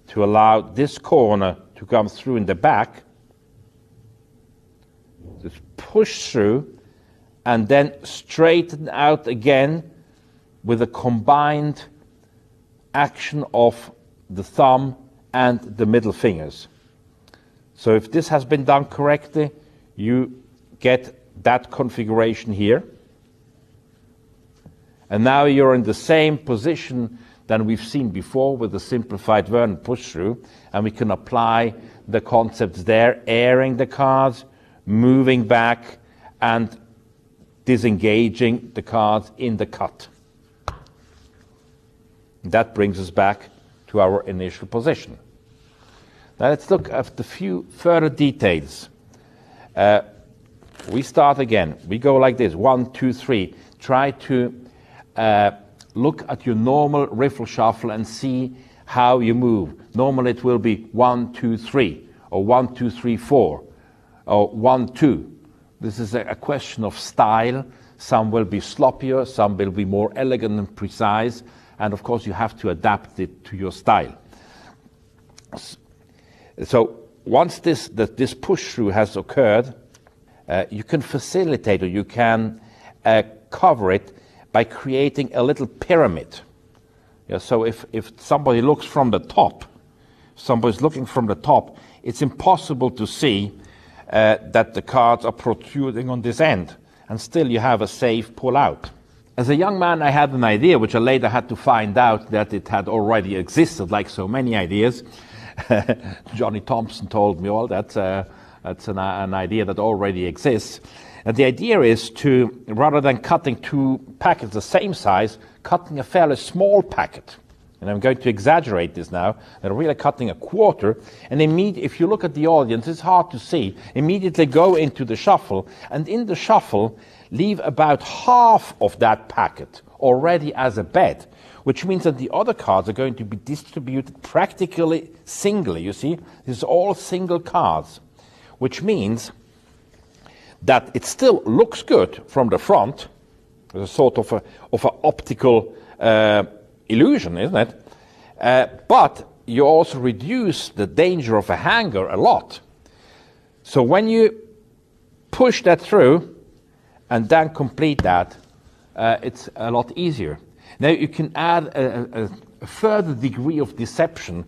to allow this corner to come through in the back. Just push through and then straighten out again with a combined action of the thumb and the middle fingers. So if this has been done correctly, you get that configuration here. And now you're in the same position than we've seen before with the simplified Vernon push-through, and we can apply the concepts there, airing the cards, moving back, and disengaging the cards in the cut. That brings us back to our initial position. Now let's look at a few further details. We start again. We go like this, 1, 2, 3. Try to look at your normal riffle shuffle and see how you move. Normally it will be 1, 2, 3, or 1, 2, 3, 4, or 1, 2. This is a question of style. Some will be sloppier, some will be more elegant and precise, and of course you have to adapt it to your style. So once this push-through has occurred, you can facilitate, or you can cover it by creating a little pyramid. Yeah, so if somebody looks from the top, somebody's looking from the top, it's impossible to see that the cards are protruding on this end, and still you have a safe pull-out. As a young man, I had an idea, which I later had to find out that it had already existed, like so many ideas. Johnny Thompson told me all that That's an idea that already exists. And the idea is to, rather than cutting two packets the same size, cutting a fairly small packet. And I'm going to exaggerate this now. They're really cutting a quarter. And if you look at the audience, it's hard to see. Immediately go into the shuffle. And in the shuffle, leave about half of that packet already as a bed, which means that the other cards are going to be distributed practically singly. You see, this is all single cards, which means that it still looks good from the front. There's a sort of an optical illusion, isn't it? But you also reduce the danger of a hanger a lot. So when you push that through and then complete that, it's a lot easier. Now you can add a further degree of deception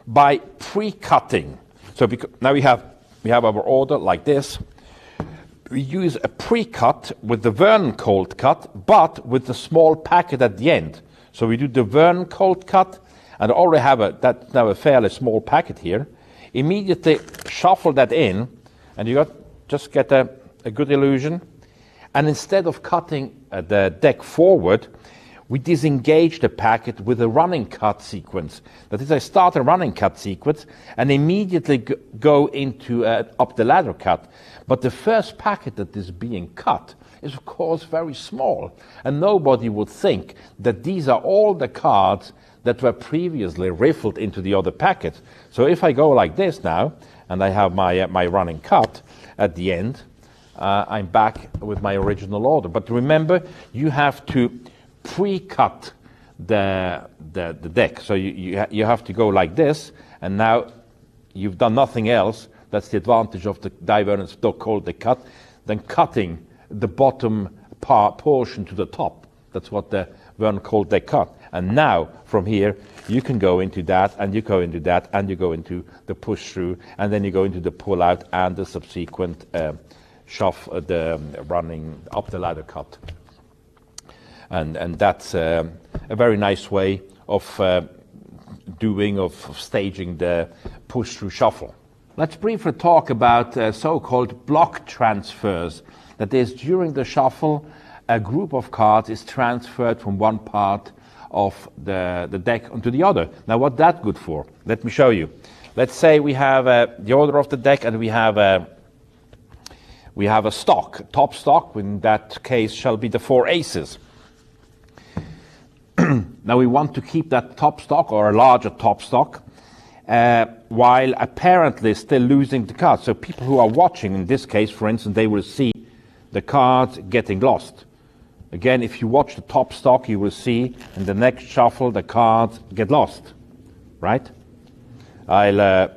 by pre-cutting. So now we have our order like this. We use a pre-cut with the Vernon cold cut, but with the small packet at the end. So we do the Vernon cold cut, and I already have that's now a fairly small packet here. Immediately shuffle that in, and you just get a good illusion. And instead of cutting the deck forward, we disengage the packet with a running cut sequence. That is, I start a running cut sequence and immediately go into up the ladder cut. But the first packet that is being cut is, of course, very small. And nobody would think that these are all the cards that were previously riffled into the other packet. So if I go like this now, and I have my running cut at the end, I'm back with my original order. But remember, you have to pre-cut the deck. So you have to go like this, and now you've done nothing else. That's the advantage of the die Vernon's cold deck cut, then cutting the bottom portion to the top. That's what the Vernon cold deck cut. And now from here you can go into that, and you go into that, and you go into the push through, and then you go into the pull out and the subsequent shuffle, the running up the ladder cut. And that's a very nice way of staging the push-through shuffle. Let's briefly talk about so-called block transfers. That is, during the shuffle, a group of cards is transferred from one part of the deck onto the other. Now, what's that good for? Let me show you. Let's say we have the order of the deck, and we have a stock. Top stock, in that case, shall be the 4 aces. Now we want to keep that top stock, or a larger top stock, while apparently still losing the cards. So people who are watching, in this case, for instance, they will see the cards getting lost. Again, if you watch the top stock, you will see in the next shuffle the cards get lost, right? I'll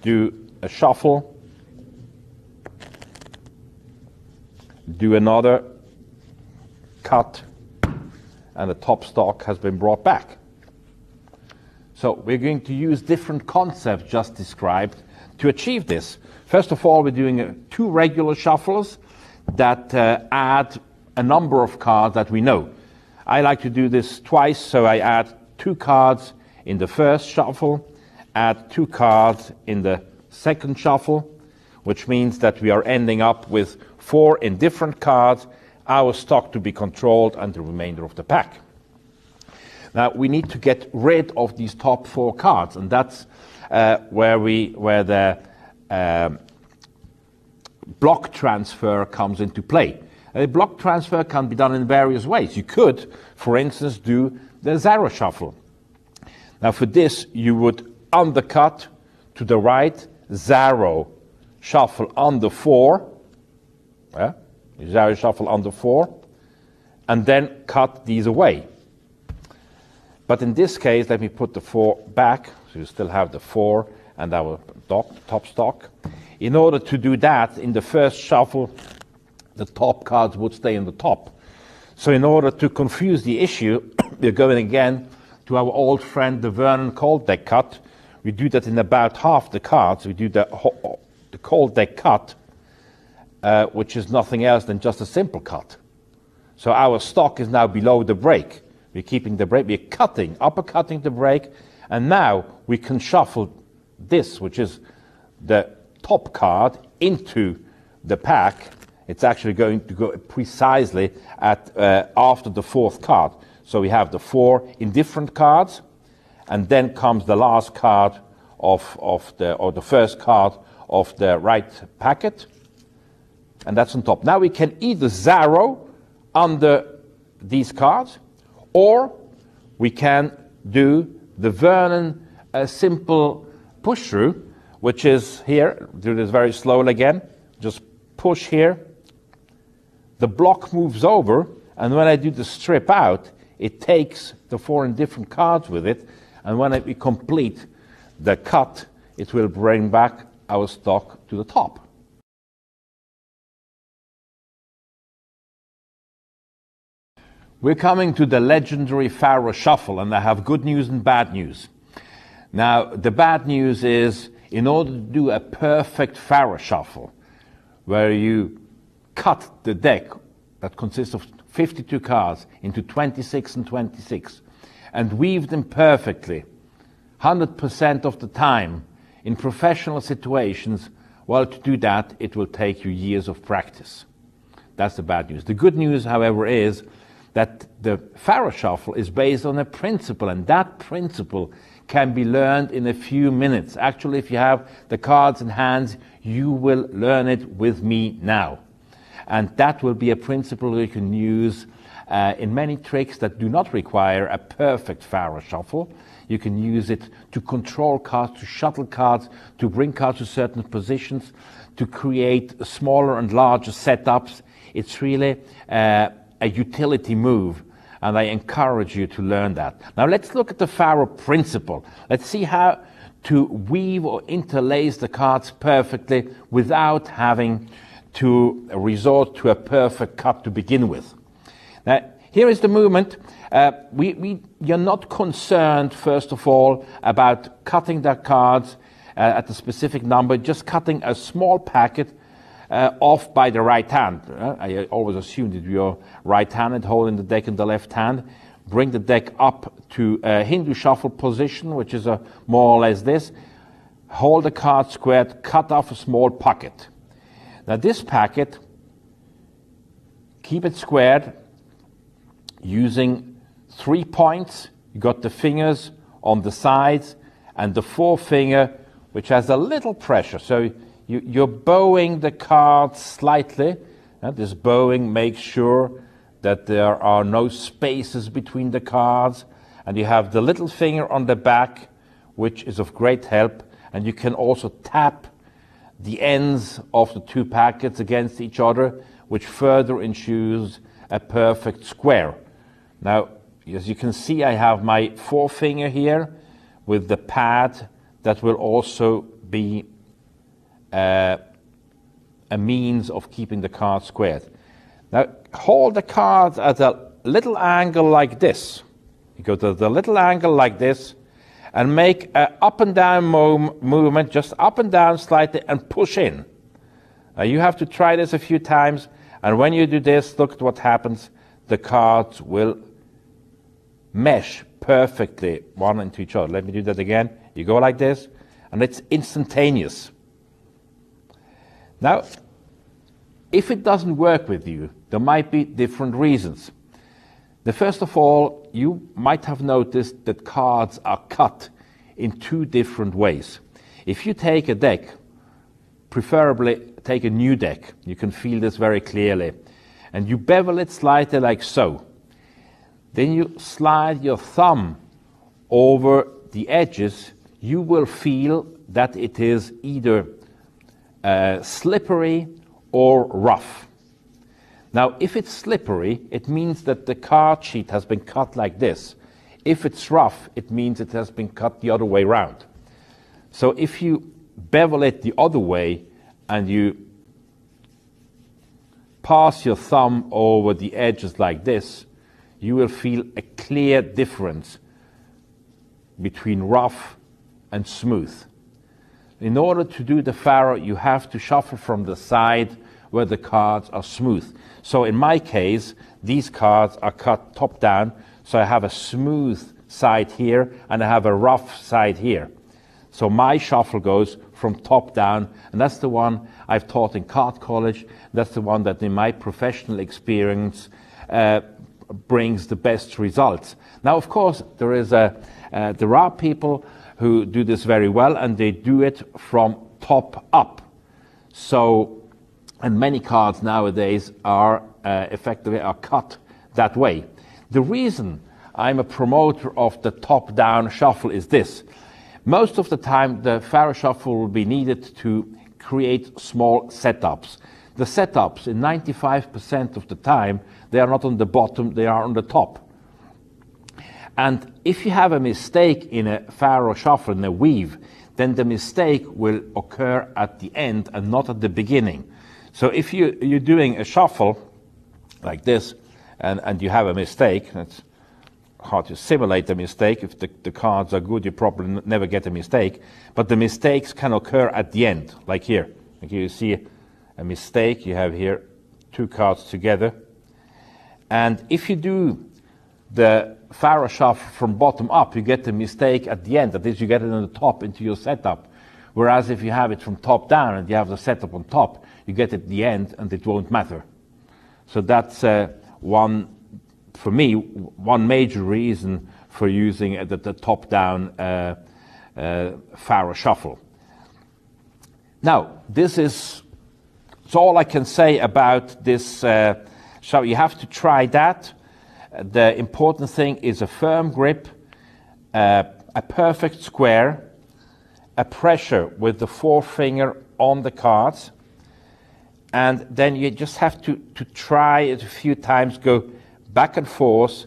do a shuffle, do another cut, and the top stock has been brought back. So we're going to use different concepts just described to achieve this. First of all, we're doing 2 regular shuffles that add a number of cards that we know. I like to do this twice, so I add 2 cards in the first shuffle, add 2 cards in the second shuffle, which means that we are ending up with 4 indifferent cards, our stock to be controlled, and the remainder of the pack. Now we need to get rid of these top 4 cards, and that's where the block transfer comes into play. A block transfer can be done in various ways. You could, for instance, do the Zero shuffle. Now for this, you would undercut to the right, Zero shuffle under 4. Yeah? Zero shuffle under 4, and then cut these away. But in this case, let me put the 4 back, so you still have the 4 and our top stock. In order to do that, in the first shuffle, the top cards would stay in the top. So in order to confuse the issue, we're going again to our old friend, the Vernon cold deck cut. We do that in about half the cards. We do the cold deck cut, which is nothing else than just a simple cut. So our stock is now below the break. We're keeping the break, we're uppercutting the break, and now we can shuffle this, which is the top card into the pack, it's actually going to go precisely at after the fourth card. So we have the 4 indifferent cards, and then comes the last card of the first card of the right packet, and that's on top. Now we can either zero under these cards, or we can do the Vernon simple push through, which is here. Do this very slowly again. Just push here. The block moves over, and when I do the strip out, it takes the 4 indifferent cards with it, and when we complete the cut, it will bring back our stock to the top. We're coming to the legendary Faro Shuffle, and I have good news and bad news. Now, the bad news is, in order to do a perfect Faro Shuffle, where you cut the deck that consists of 52 cards into 26 and 26, and weave them perfectly, 100% of the time, in professional situations, well, to do that, it will take you years of practice. That's the bad news. The good news, however, is that the Faro Shuffle is based on a principle, and that principle can be learned in a few minutes. Actually, if you have the cards in hand, you will learn it with me now. And that will be a principle you can use in many tricks that do not require a perfect Faro Shuffle. You can use it to control cards, to shuttle cards, to bring cards to certain positions, to create smaller and larger setups. It's really a utility move, and I encourage you to learn that. Now let's look at the Faro principle. Let's see how to weave or interlace the cards perfectly without having to resort to a perfect cut to begin with. Now, here is the movement. You're not concerned, first of all, about cutting the cards at a specific number, just cutting a small packet off by the right hand. I always assume that you're right-handed, holding the deck in the left hand. Bring the deck up to a Hindu shuffle position, which is more or less this. Hold the card squared, cut off a small pocket. Now this packet, keep it squared using 3 points. You got the fingers on the sides and the forefinger, which has a little pressure. So you're bowing the card slightly. This bowing makes sure that there are no spaces between the cards. And you have the little finger on the back, which is of great help. And you can also tap the ends of the 2 packets against each other, which further ensures a perfect square. Now, as you can see, I have my forefinger here with the pad that will also be a means of keeping the card squared. Now, hold the cards at a little angle like this. You go to the little angle like this and make an up and down movement, just up and down slightly, and push in. Now, you have to try this a few times, and when you do this, look at what happens. The cards will mesh perfectly one into each other. Let me do that again. You go like this, and it's instantaneous. Now, if it doesn't work with you, there might be different reasons. First of all, you might have noticed that cards are cut in 2 different ways. If you take a deck, preferably take a new deck, you can feel this very clearly, and you bevel it slightly like so. Then you slide your thumb over the edges, you will feel that it is either slippery or rough. Now, if it's slippery, it means that the card sheet has been cut like this. If it's rough, it means it has been cut the other way around. So if you bevel it the other way and you pass your thumb over the edges like this, you will feel a clear difference between rough and smooth. In order to do the Faro, you have to shuffle from the side where the cards are smooth. So in my case, these cards are cut top down, so I have a smooth side here and I have a rough side here. So my shuffle goes from top down, and that's the one I've taught in card college. That's the one that in my professional experience brings the best results. Now, of course, there are people who do this very well, and they do it from top up. So, and many cards nowadays are effectively cut that way. The reason I'm a promoter of the top-down shuffle is this. Most of the time, the Pharaoh shuffle will be needed to create small setups. The setups, in 95% of the time, they are not on the bottom, they are on the top. And if you have a mistake in a Pharaoh shuffle, in a weave, then the mistake will occur at the end and not at the beginning. So if you're doing a shuffle like this, and you have a mistake, it's hard to simulate a mistake. If the cards are good, you probably never get a mistake. But the mistakes can occur at the end, like here. Like you see a mistake, you have here two cards together. And if you do the Pharaoh shuffle from bottom up, you get the mistake at the end. That is, you get it on the top into your setup. Whereas if you have it from top down and you have the setup on top, you get it at the end and it won't matter. So that's one major reason for using the top-down Pharaoh shuffle. Now, this is all I can say about this. So you have to try that. The important thing is a firm grip, a perfect square, a pressure with the forefinger on the cards, and then you just have to try it a few times, go back and forth,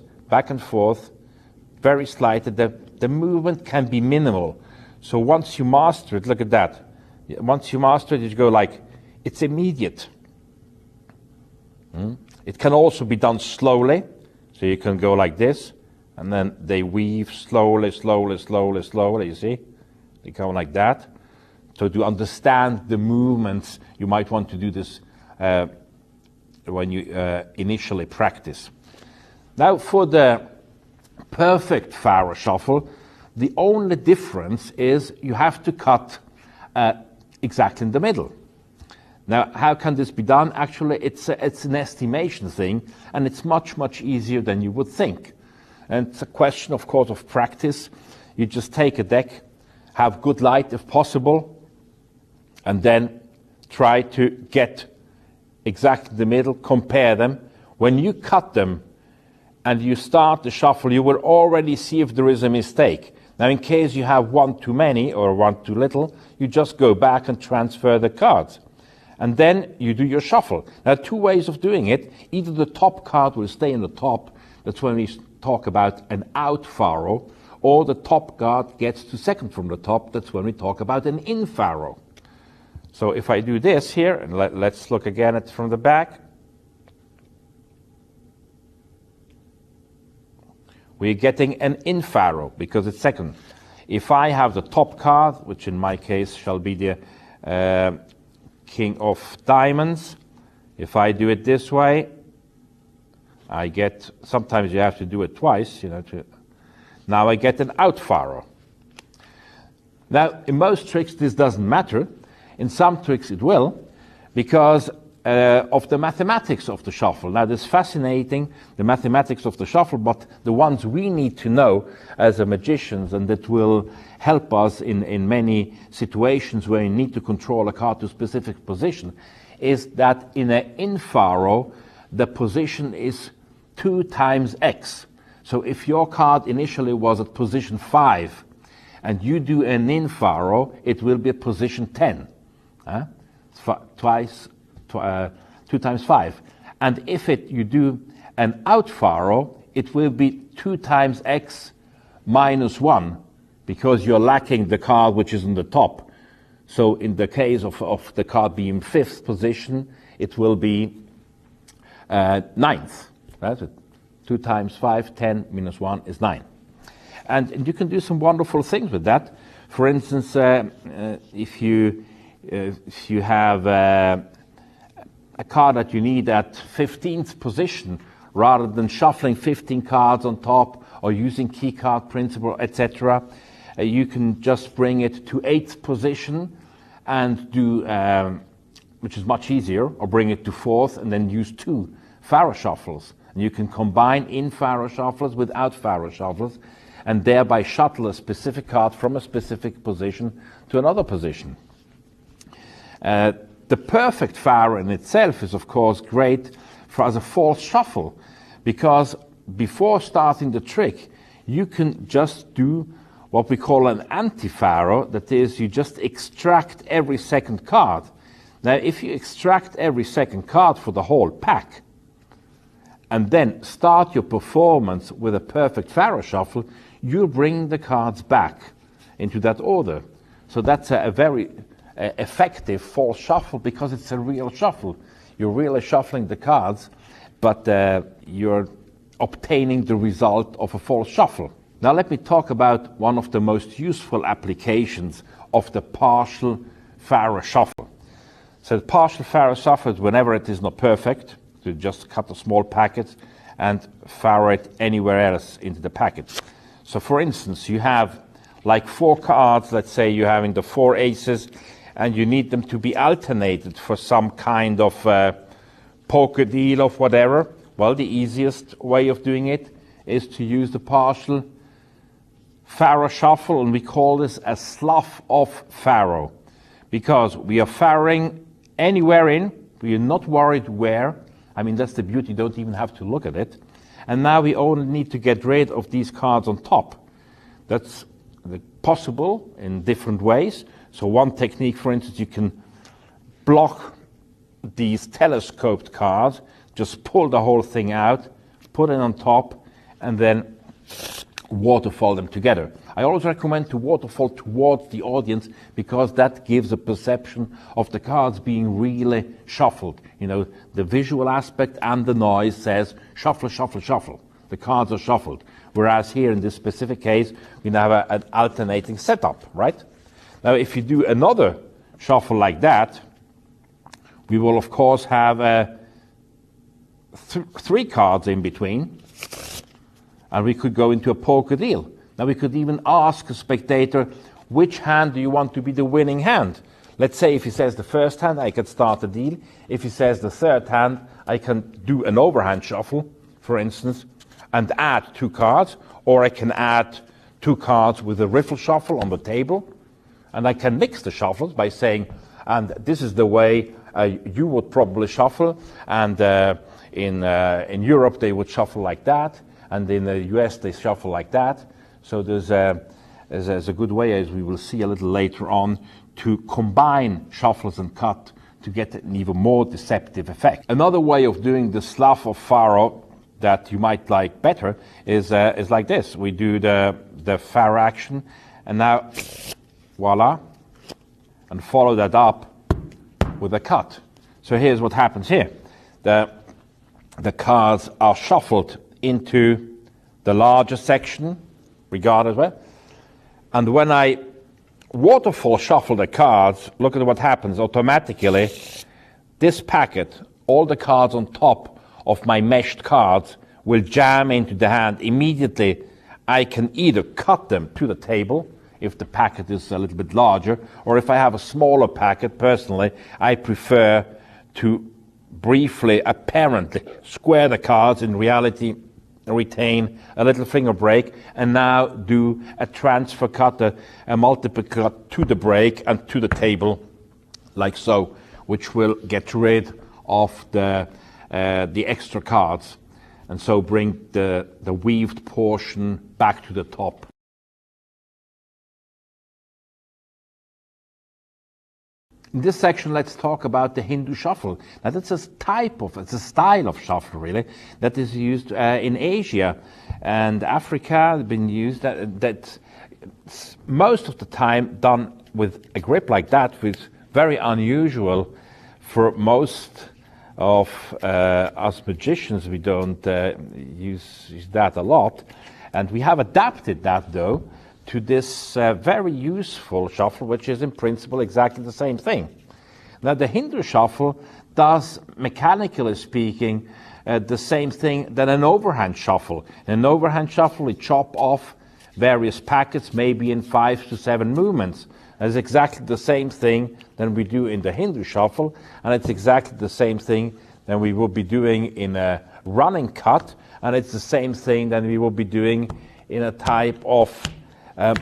very slightly. The movement can be minimal. So once you master it, look at that. Once you master it, you go like, it's immediate. It can also be done slowly. So you can go like this, and then they weave slowly, you see? They go like that. So to understand the movements, you might want to do this when you initially practice. Now, for the perfect Pharaoh shuffle, the only difference is you have to cut exactly in the middle. Now, how can this be done? Actually, it's an estimation thing, and it's much, much easier than you would think. And it's a question, of course, of practice. You just take a deck, have good light if possible, and then try to get exactly the middle, compare them. When you cut them and you start the shuffle, you will already see if there is a mistake. Now, in case you have one too many or one too little, you just go back and transfer the cards. And then you do your shuffle. There are two ways of doing it. Either the top card will stay in the top, that's when we talk about an out Pharaoh, or the top card gets to second from the top, that's when we talk about an in Pharaoh. So if I do this here, and let's look again at from the back. We're getting an in Pharaoh because it's second. If I have the top card, which in my case shall be the King of Diamonds, if I do it this way, I get, sometimes you have to do it twice, now I get an out Pharaoh. Now, in most tricks this doesn't matter. In some tricks it will, because of the mathematics of the shuffle. Now, this is fascinating, the mathematics of the shuffle, but the ones we need to know as a magicians, and that will help us in many situations where you need to control a card to a specific position, is that in an in Pharaoh, the position is 2 times X. So if your card initially was at position 5, and you do an in Pharaoh, it will be at position 10. 2 times 5. And if you do an out Pharaoh, it will be 2 times X minus 1, because you're lacking the card which is on the top. So in the case of the card being 5th position, it will be 9th. Right? 2 times 5, 10 minus 1 is 9. And you can do some wonderful things with that. For instance, if you have a card that you need at 15th position, rather than shuffling 15 cards on top or using key card principle, etc., you can just bring it to 8th position and do, which is much easier, or bring it to 4th and then use 2 Faro shuffles. And you can combine in Faro shuffles without Faro shuffles and thereby shuttle a specific card from a specific position to another position. The perfect Faro in itself is of course great as a false shuffle, because before starting the trick you can just do what we call an anti-Faro. That is, you just extract every second card. Now if you extract every second card for the whole pack and then start your performance with a perfect Faro shuffle, you'll bring the cards back into that order. So that's a very effective false shuffle, because it's a real shuffle. You're really shuffling the cards, but you're obtaining the result of a false shuffle. Now let me talk about one of the most useful applications of the partial Faro shuffle. So the partial Faro shuffle is whenever it is not perfect, to just cut a small packet and Faro it anywhere else into the packet. So for instance, you have like 4 cards, let's say you're having the 4 aces, and you need them to be alternated for some kind of poker deal of whatever. Well, the easiest way of doing it is to use the partial Faro shuffle, and we call this a slough of Faro, because we are Faroing anywhere in, we are not worried where. I mean, that's the beauty, you don't even have to look at it. And now we only need to get rid of these cards on top. That's possible in different ways. So one technique, for instance, you can block these telescoped cards, just pull the whole thing out, put it on top, and then waterfall them together. I always recommend to waterfall towards the audience, because that gives a perception of the cards being really shuffled. You know, the visual aspect and the noise says shuffle, shuffle, shuffle. The cards are shuffled. Whereas here in this specific case, we now have an alternating setup, right? Now, if you do another shuffle like that, we will of course have 3 cards in between, and we could go into a poker deal. Now we could even ask a spectator, which hand do you want to be the winning hand? Let's say if he says the first hand, I can start the deal. If he says the third hand, I can do an overhand shuffle, for instance, and add 2 cards, or I can add 2 cards with a riffle shuffle on the table, and I can mix the shuffles by saying, and this is the way you would probably shuffle, and in Europe they would shuffle like that, and in the US they shuffle like that. So there's a good way, as we will see a little later on, to combine shuffles and cut to get an even more deceptive effect. Another way of doing the slough of Faro that you might like better is like this. We do the Faro action, and now voila, and follow that up with a cut. So here's what happens here. The cards are shuffled into the larger section, regardless where. And when I waterfall shuffle the cards, look at what happens. Automatically, this packet, all the cards on top of my meshed cards, will jam into the hand. Immediately, I can either cut them to the table, if the packet is a little bit larger, or if I have a smaller packet, personally, I prefer to briefly, apparently, square the cards, in reality, retain a little finger break, and now do a transfer cut, a multiple cut to the break and to the table, like so, which will get rid of the extra cards, and so bring the weaved portion back to the top. In this section, let's talk about the Hindu shuffle. Now, that's a style of shuffle, really, that is used in Asia and Africa. Been used that most of the time done with a grip like that, which is very unusual for most of us magicians. We don't use that a lot, and we have adapted that though to this very useful shuffle, which is in principle exactly the same thing. Now, the Hindu shuffle does, mechanically speaking, the same thing that an overhand shuffle. In an overhand shuffle, we chop off various packets, maybe in 5 to 7 movements. That's exactly the same thing that we do in the Hindu shuffle, and it's exactly the same thing that we will be doing in a running cut, and it's the same thing that we will be doing in a type of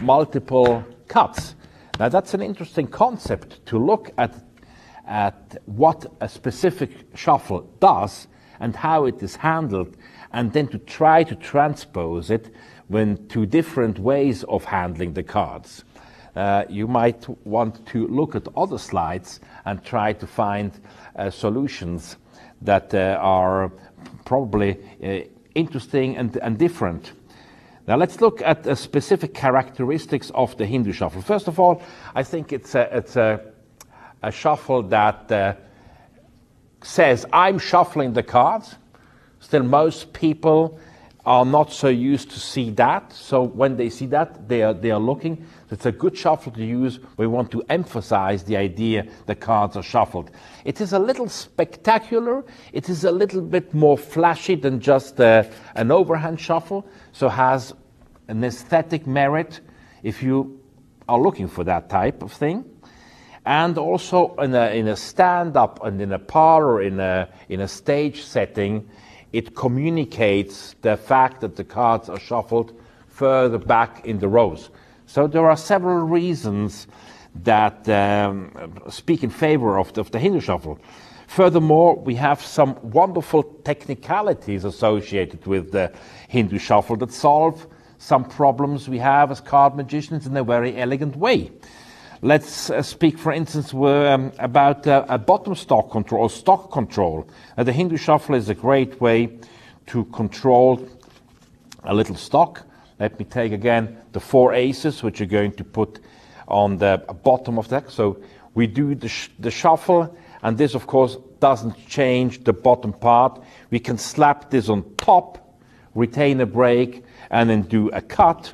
multiple cuts. Now that's an interesting concept, to look at what a specific shuffle does and how it is handled, and then to try to transpose it to different ways of handling the cards. You might want to look at other slides and try to find solutions that are probably interesting and different. Now let's look at the specific characteristics of the Hindu shuffle. First of all, I think it's a shuffle that says, I'm shuffling the cards. Still, most people are not so used to see that. So when they see that, they are looking. It's a good shuffle to use. We want to emphasize the idea the cards are shuffled. It is a little spectacular. It is a little bit more flashy than just an overhand shuffle. So has an aesthetic merit if you are looking for that type of thing. And also in a stand-up and in a parlor, in a stage setting, it communicates the fact that the cards are shuffled further back in the rows. So there are several reasons that speak in favor of the Hindu shuffle. Furthermore, we have some wonderful technicalities associated with the Hindu shuffle that solve some problems we have as card magicians in a very elegant way. Let's speak, for instance, about a bottom stock control, or stock control. The Hindu shuffle is a great way to control a little stock. Let me take again the 4 aces, which you're going to put on the bottom of that. So we do the shuffle, and this, of course, doesn't change the bottom part. We can slap this on top, retain a break, and then do a cut.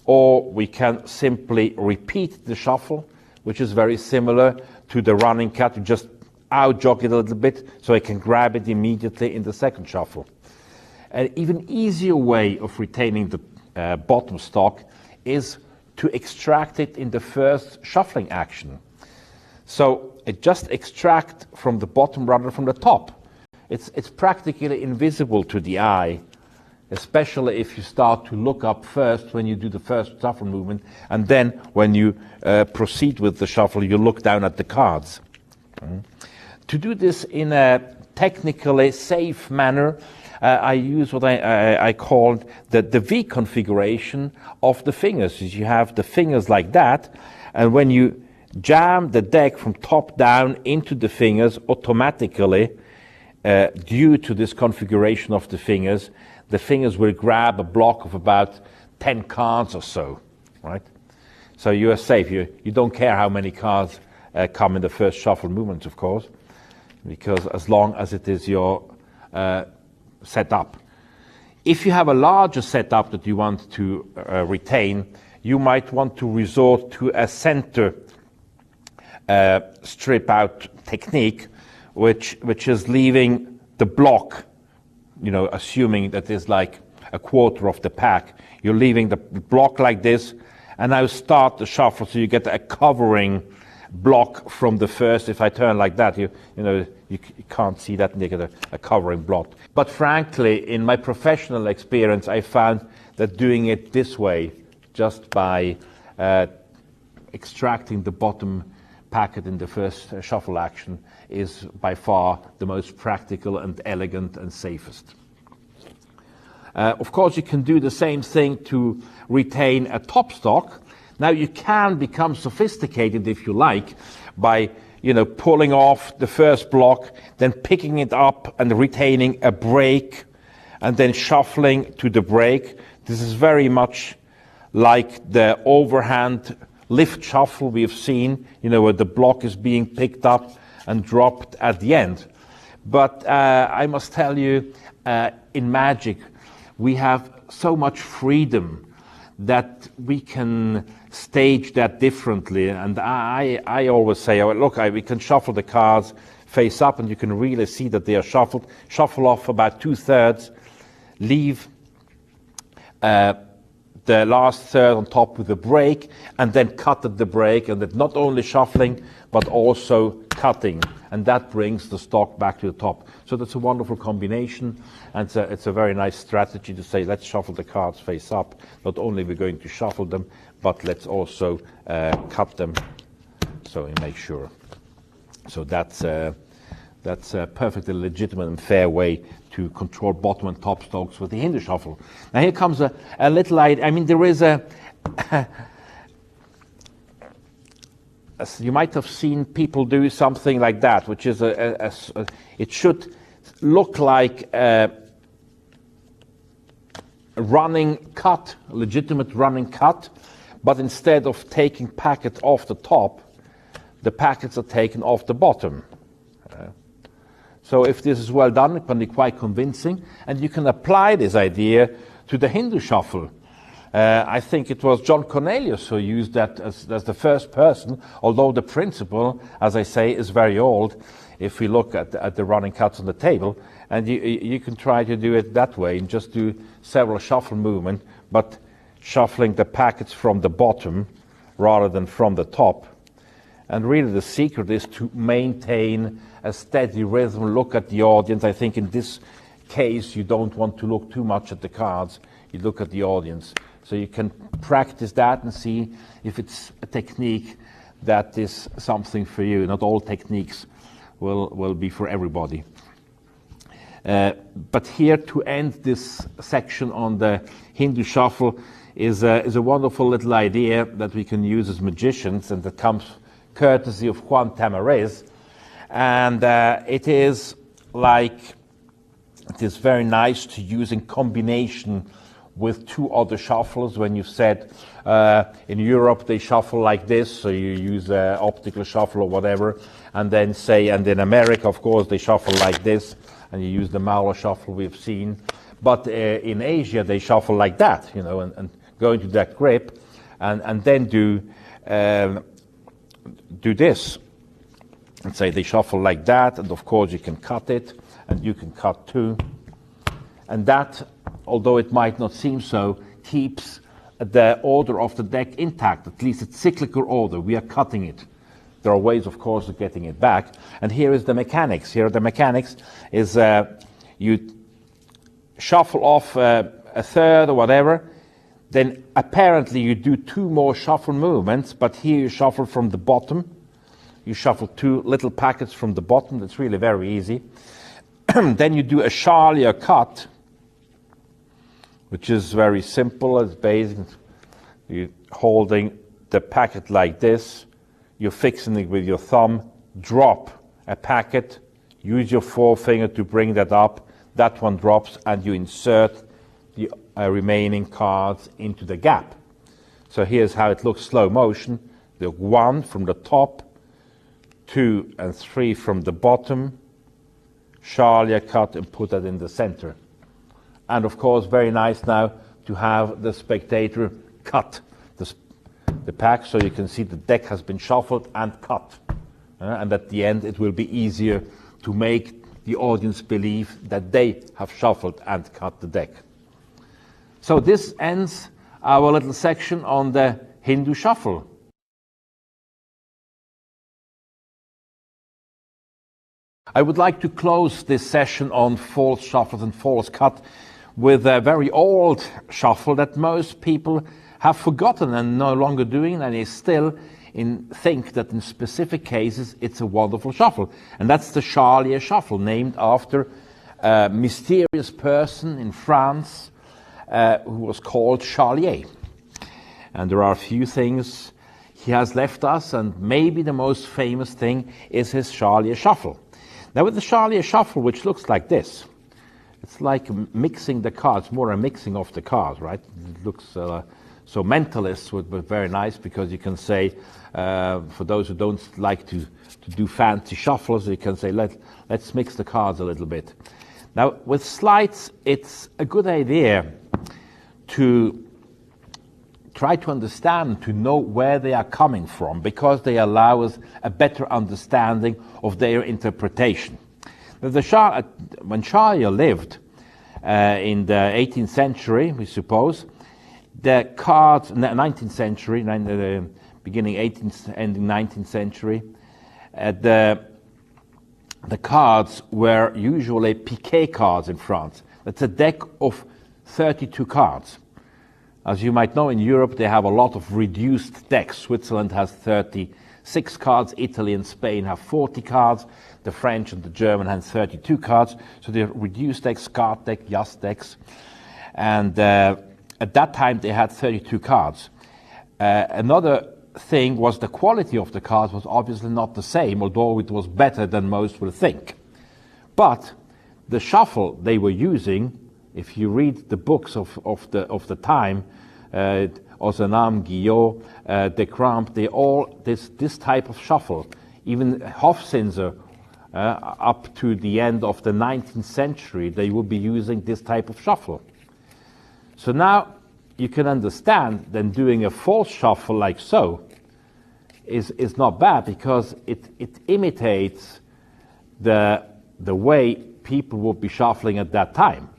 Or we can simply repeat the shuffle, which is very similar to the running cut. You just out-jog it a little bit so I can grab it immediately in the second shuffle. An even easier way of retaining the bottom stock is to extract it in the first shuffling action. So it just extract from the bottom rather than from the top. It's practically invisible to the eye, especially if you start to look up first when you do the first shuffle movement, and then when you proceed with the shuffle, you look down at the cards. To do this in a technically safe manner, I use what I called the V configuration of the fingers. You have the fingers like that, and when you jam the deck from top down into the fingers, automatically, due to this configuration of the fingers will grab a block of about 10 cards or so, right? So you are safe. You don't care how many cards come in the first shuffle movement, of course, because as long as it is your setup. If you have a larger setup that you want to retain, you might want to resort to a center strip out technique, which is leaving the block, assuming that is like a quarter of the pack. You're leaving the block like this, and now start the shuffle so you get a covering block from the first. If I turn like that, you can't see that, and you get a covering block. But frankly, in my professional experience, I found that doing it this way, just by extracting the bottom packet in the first shuffle action, is by far the most practical and elegant and safest. Of course, you can do the same thing to retain a top stock. Now you can become sophisticated if you like by pulling off the first block, then picking it up and retaining a break, and then shuffling to the break. This is very much like the overhand lift shuffle we've seen, where the block is being picked up and dropped at the end. But I must tell you, in Magic, we have so much freedom that we can stage that differently. And I always say, we can shuffle the cards face up, and you can really see that they are shuffled. Shuffle off about 2/3, leave the the last third on top with the break, and then cut at the break, and then not only shuffling, but also cutting. And that brings the stock back to the top. So that's a wonderful combination, and it's a very nice strategy to say, let's shuffle the cards face up. Not only we're going to shuffle them, but let's also cut them, so we make sure. So that's a perfectly legitimate and fair way to control bottom and top stocks with the Hindu shuffle. Now here comes a little idea. I mean, there is you might have seen people do something like that, which is it should look like a running cut, a legitimate running cut, but instead of taking packets off the top, the packets are taken off the bottom. So if this is well done, it can be quite convincing, and you can apply this idea to the Hindu shuffle. I think it was John Cornelius who used that as the first person, although the principle, as I say, is very old. If we look at the running cuts on the table, and you can try to do it that way and just do several shuffle movements, but shuffling the packets from the bottom rather than from the top. And really the secret is to maintain a steady rhythm, look at the audience. I think in this case you don't want to look too much at the cards, you look at the audience. So you can practice that and see if it's a technique that is something for you. Not all techniques will be for everybody. But here to end this section on the Hindu shuffle is a wonderful little idea that we can use as magicians, and that comes courtesy of Juan Tamariz. And it is very nice to use in combination with two other shufflers. When you said in Europe they shuffle like this, so you use optical shuffle or whatever, and then and in America, of course, they shuffle like this, and you use the Mauler shuffle we've seen. But in Asia they shuffle like that, and go into that grip, and then do this, and say they shuffle like that, and of course you can cut it, and you can cut too, and that, although it might not seem so, keeps the order of the deck intact. At least it's cyclical order. We are cutting it. There are ways, of course, of getting it back. And here is the mechanics. Here the mechanics is you shuffle off a third or whatever, then apparently you do two more shuffle movements, but here you shuffle from the bottom. You shuffle two little packets from the bottom. That's really very easy. Then you do a Charlier cut, which is very simple. It's basic. You're holding the packet like this. You're fixing it with your thumb. Drop a packet. Use your forefinger to bring that up. That one drops, and you insert the remaining cards into the gap. So here's how it looks slow motion. The 1 from the top, 2 and 3 from the bottom. Charlier cut and put that in the center. And of course, very nice now to have the spectator cut the pack, so you can see the deck has been shuffled and cut. And at the end, it will be easier to make the audience believe that they have shuffled and cut the deck. So this ends our little section on the Hindu shuffle. I would like to close this session on false shuffles and false cut with a very old shuffle that most people have forgotten and no longer doing, and they still think that in specific cases it's a wonderful shuffle. And that's the Charlier shuffle, named after a mysterious person in France who was called Charlier. And there are a few things he has left us, and maybe the most famous thing is his Charlier shuffle. Now with the Charlier shuffle, which looks like this, it's like mixing the cards, more a mixing of the cards, right? It looks so mentalists would be very nice, because you can say, for those who don't like to do fancy shuffles, you can say, let's mix the cards a little bit. Now with sleights, it's a good idea to try to understand, to know where they are coming from, because they allow us a better understanding of their interpretation. Now when Charlier lived in the 18th century, we suppose, The cards in the 19th century, beginning 18th, ending 19th century, the cards were usually piquet cards in France. That's a deck of 32 cards. As you might know, in Europe they have a lot of reduced decks. Switzerland has 36 cards, Italy and Spain have 40 cards, the French and the German have 32 cards. So they're reduced decks, card deck, Jas decks. And at that time they had 32 cards. Another thing was the quality of the cards was obviously not the same, although it was better than most will think. But the shuffle they were using, if you read the books of the time, Ozanam, Guillot, Decramp, they all this type of shuffle. Even Hofzinser, up to the end of the 19th century, they would be using this type of shuffle. So now you can understand then doing a false shuffle like so is not bad, because it imitates the way people would be shuffling at that time.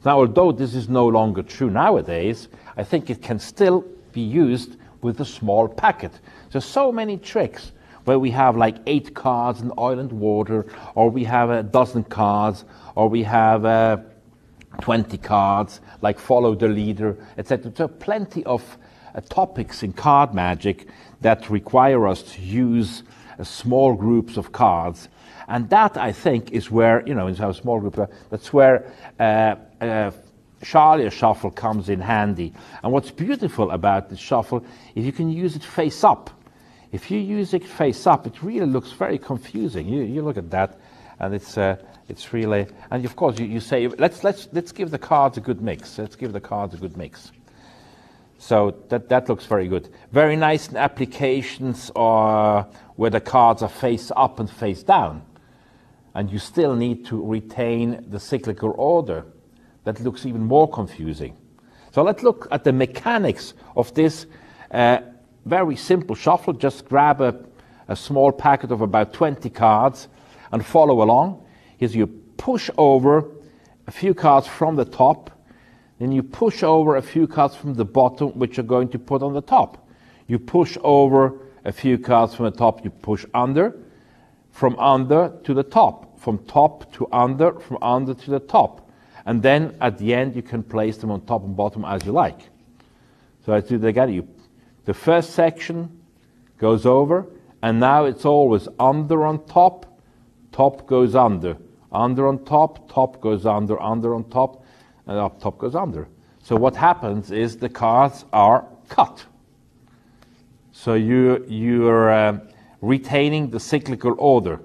Now, although this is no longer true nowadays, I think it can still be used with a small packet. There's so many tricks where we have like 8 cards in oil and water, or we have a dozen cards, or we have 20 cards, like follow the leader, etc. So plenty of topics in card magic that require us to use small groups of cards. And that, I think, is where, in our small group, that's where Charlier shuffle comes in handy. And what's beautiful about this shuffle is you can use it face up. If you use it face up, it really looks very confusing. You look at that, and it's really, and of course you say, let's give the cards a good mix. Let's give the cards a good mix. So that looks very good. Very nice in applications where the cards are face up and face down, and you still need to retain the cyclical order. That looks even more confusing. So let's look at the mechanics of this very simple shuffle. Just grab a small packet of about 20 cards and follow along. Here's you push over a few cards from the top, then you push over a few cards from the bottom, which you're going to put on the top. You push over a few cards from the top, you push under, from under to the top, from top to under, from under to the top. And then at the end you can place them on top and bottom as you like. So I do that again. The first section goes over, and now it's always under on top, top goes under on top goes under on top, and up top goes under. So what happens is the cards are cut. So you're retaining the cyclical order.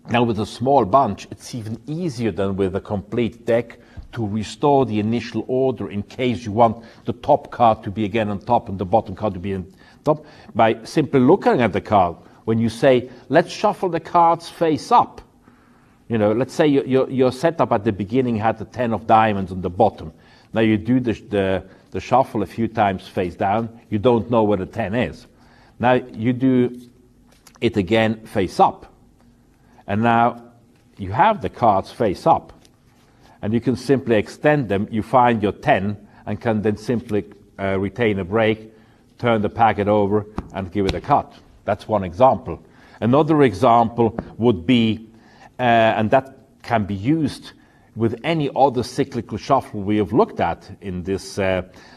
Now with a small bunch, it's even easier than with a complete deck to restore the initial order in case you want the top card to be again on top and the bottom card to be on top, by simply looking at the card. When you say, let's shuffle the cards face up, let's say your setup at the beginning had the 10 of diamonds on the bottom. Now you do the shuffle a few times face down, you don't know where the 10 is. Now you do it again face up. And now you have the cards face up. And you can simply extend them. You find your 10 and can then simply retain a break, turn the packet over and give it a cut. That's one example. Another example would be, and that can be used with any other cyclical shuffle we have looked at in this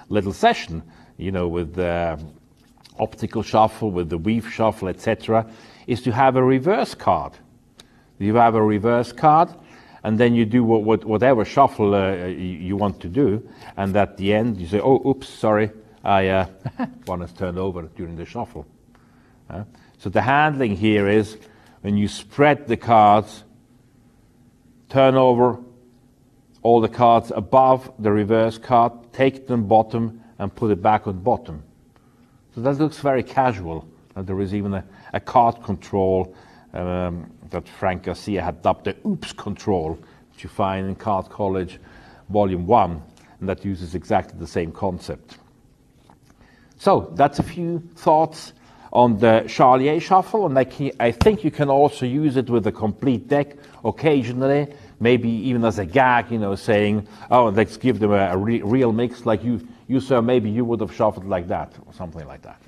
little session, with the optical shuffle, with the weave shuffle, etc., is to have a reverse card. You have a reverse card, and then you do whatever shuffle you want to do, and at the end you say, oh, oops, sorry, one has turned over during the shuffle. So the handling here is when you spread the cards, turn over all the cards above the reverse card, take them bottom and put it back on bottom. So that looks very casual. And there is even a card control that Frank Garcia had dubbed the oops control, which you find in Card College Volume 1, and that uses exactly the same concept. So that's a few thoughts on the Charlier shuffle, and I think you can also use it with a complete deck occasionally, maybe even as a gag, saying, oh, let's give them a real mix, like you sir, maybe you would have shuffled like that, or something like that,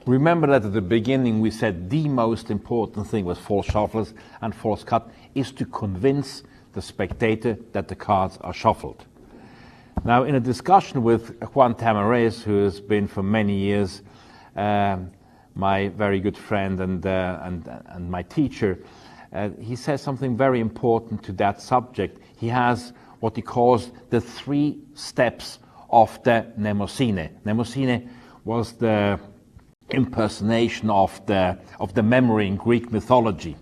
Remember that at the beginning we said the most important thing with false shufflers and false cut is to convince the spectator that the cards are shuffled. Now, in a discussion with Juan Tamares, who has been for many years my very good friend and my teacher, he says something very important to that subject. He has what he calls the 3 steps of the Mnemosyne. Mnemosyne was the impersonation of the memory in Greek mythology.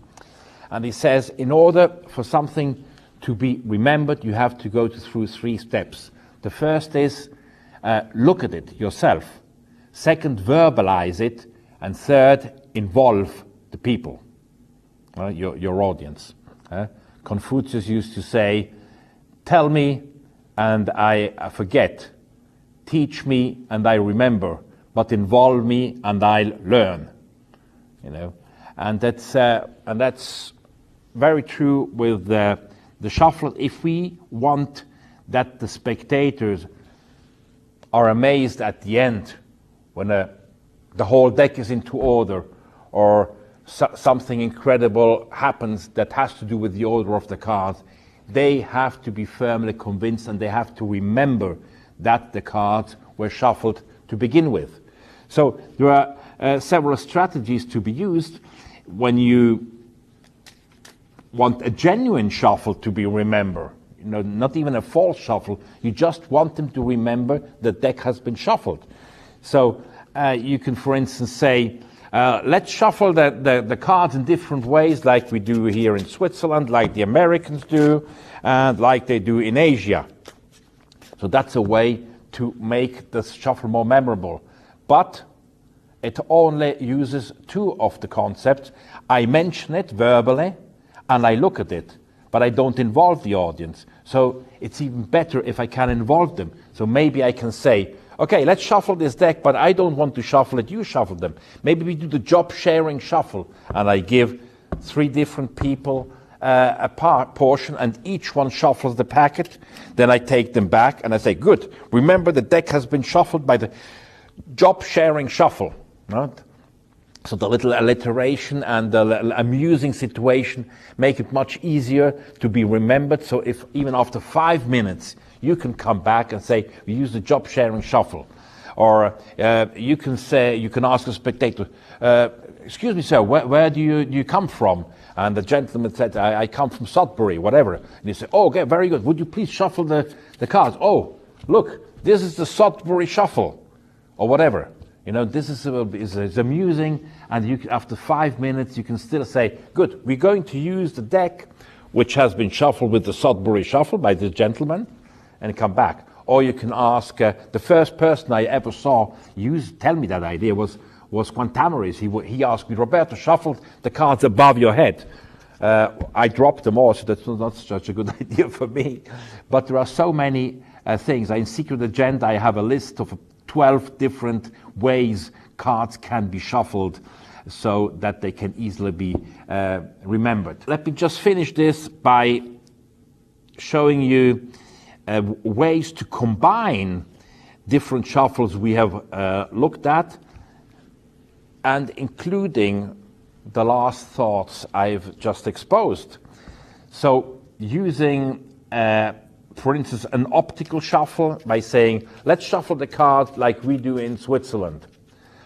And he says, in order for something to be remembered, you have to go through 3 steps. The first is look at it yourself. Second, verbalize it. And third, involve the people, your audience. Confucius used to say, tell me and I forget. Teach me and I remember. But involve me and I'll learn. And that's very true with the shuffle. If we want that the spectators are amazed at the end when the whole deck is into order, or something incredible happens that has to do with the order of the cards, they have to be firmly convinced and they have to remember that the cards were shuffled to begin with. So there are several strategies to be used when you want a genuine shuffle to be remembered. Not even a false shuffle. You just want them to remember the deck has been shuffled. So you can, for instance, say, let's shuffle the cards in different ways, like we do here in Switzerland, like the Americans do, and like they do in Asia. So that's a way to make the shuffle more memorable. But it only uses 2 of the concepts. I mention it verbally, and I look at it, but I don't involve the audience. So it's even better if I can involve them. So maybe I can say, okay, let's shuffle this deck, but I don't want to shuffle it, you shuffle them. Maybe we do the job-sharing shuffle, and I give 3 different people a portion, and each one shuffles the packet. Then I take them back, and I say, good, remember the deck has been shuffled by the job-sharing shuffle. Right? So the little alliteration and the amusing situation make it much easier to be remembered. So if even after 5 minutes you can come back and say, we use the job-sharing shuffle. Or you can ask a spectator, excuse me, sir, where do you come from? And the gentleman said, I come from Sudbury, whatever. And you say, oh, okay, very good. Would you please shuffle the cards? Oh, look, this is the Sudbury shuffle, or whatever. This is amusing, and after 5 minutes you can still say, good, we're going to use the deck which has been shuffled with the Sudbury shuffle by this gentleman, and come back. Or you can ask, the first person I ever saw tell me that idea was Juan Tamares. He asked me, Roberto, shuffle the cards above your head. I dropped them all, so that's not such a good idea for me. But there are so many things. In Secret Agenda, I have a list of 12 different ways cards can be shuffled so that they can easily be remembered. Let me just finish this by showing you ways to combine different shuffles we have looked at, and including the last thoughts I've just exposed. So using, for instance, an optical shuffle by saying, let's shuffle the cards like we do in Switzerland.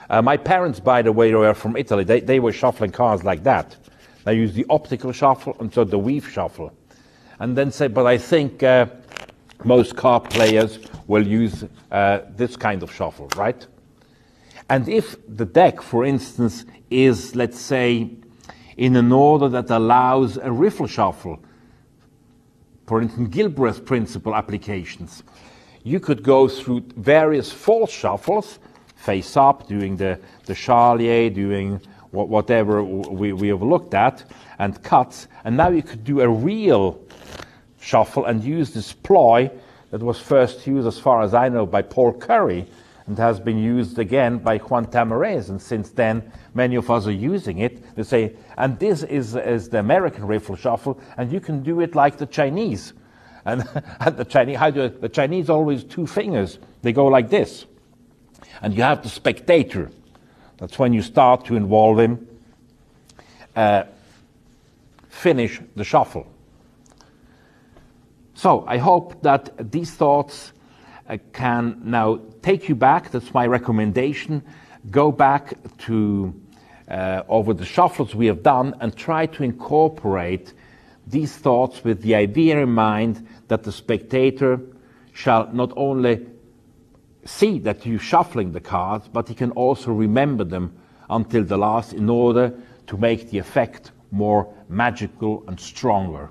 My parents, by the way, were from Italy. They were shuffling cards like that. They use the optical shuffle and so the weave shuffle. And then say, but I think most card players will use this kind of shuffle, right? And if the deck, for instance, is, let's say, in an order that allows a riffle shuffle, for instance, Gilbreth's principle applications, you could go through various false shuffles, face up, doing the Charlier, doing whatever we have looked at, and cuts, and now you could do a real shuffle and use this ploy that was first used, as far as I know, by Paul Curry, and has been used again by Juan Tamariz, and since then many of us are using it. They say, and this is the American riffle shuffle, and you can do it like the Chinese. And, and the Chinese always 2 fingers, they go like this. And you have the spectator. That's when you start to involve him. Finish the shuffle. So I hope that these thoughts can now take you back. That's my recommendation. Go back to over the shuffles we have done and try to incorporate these thoughts with the idea in mind that the spectator shall not only see that you're shuffling the cards, but he can also remember them until the last in order to make the effect more magical and stronger.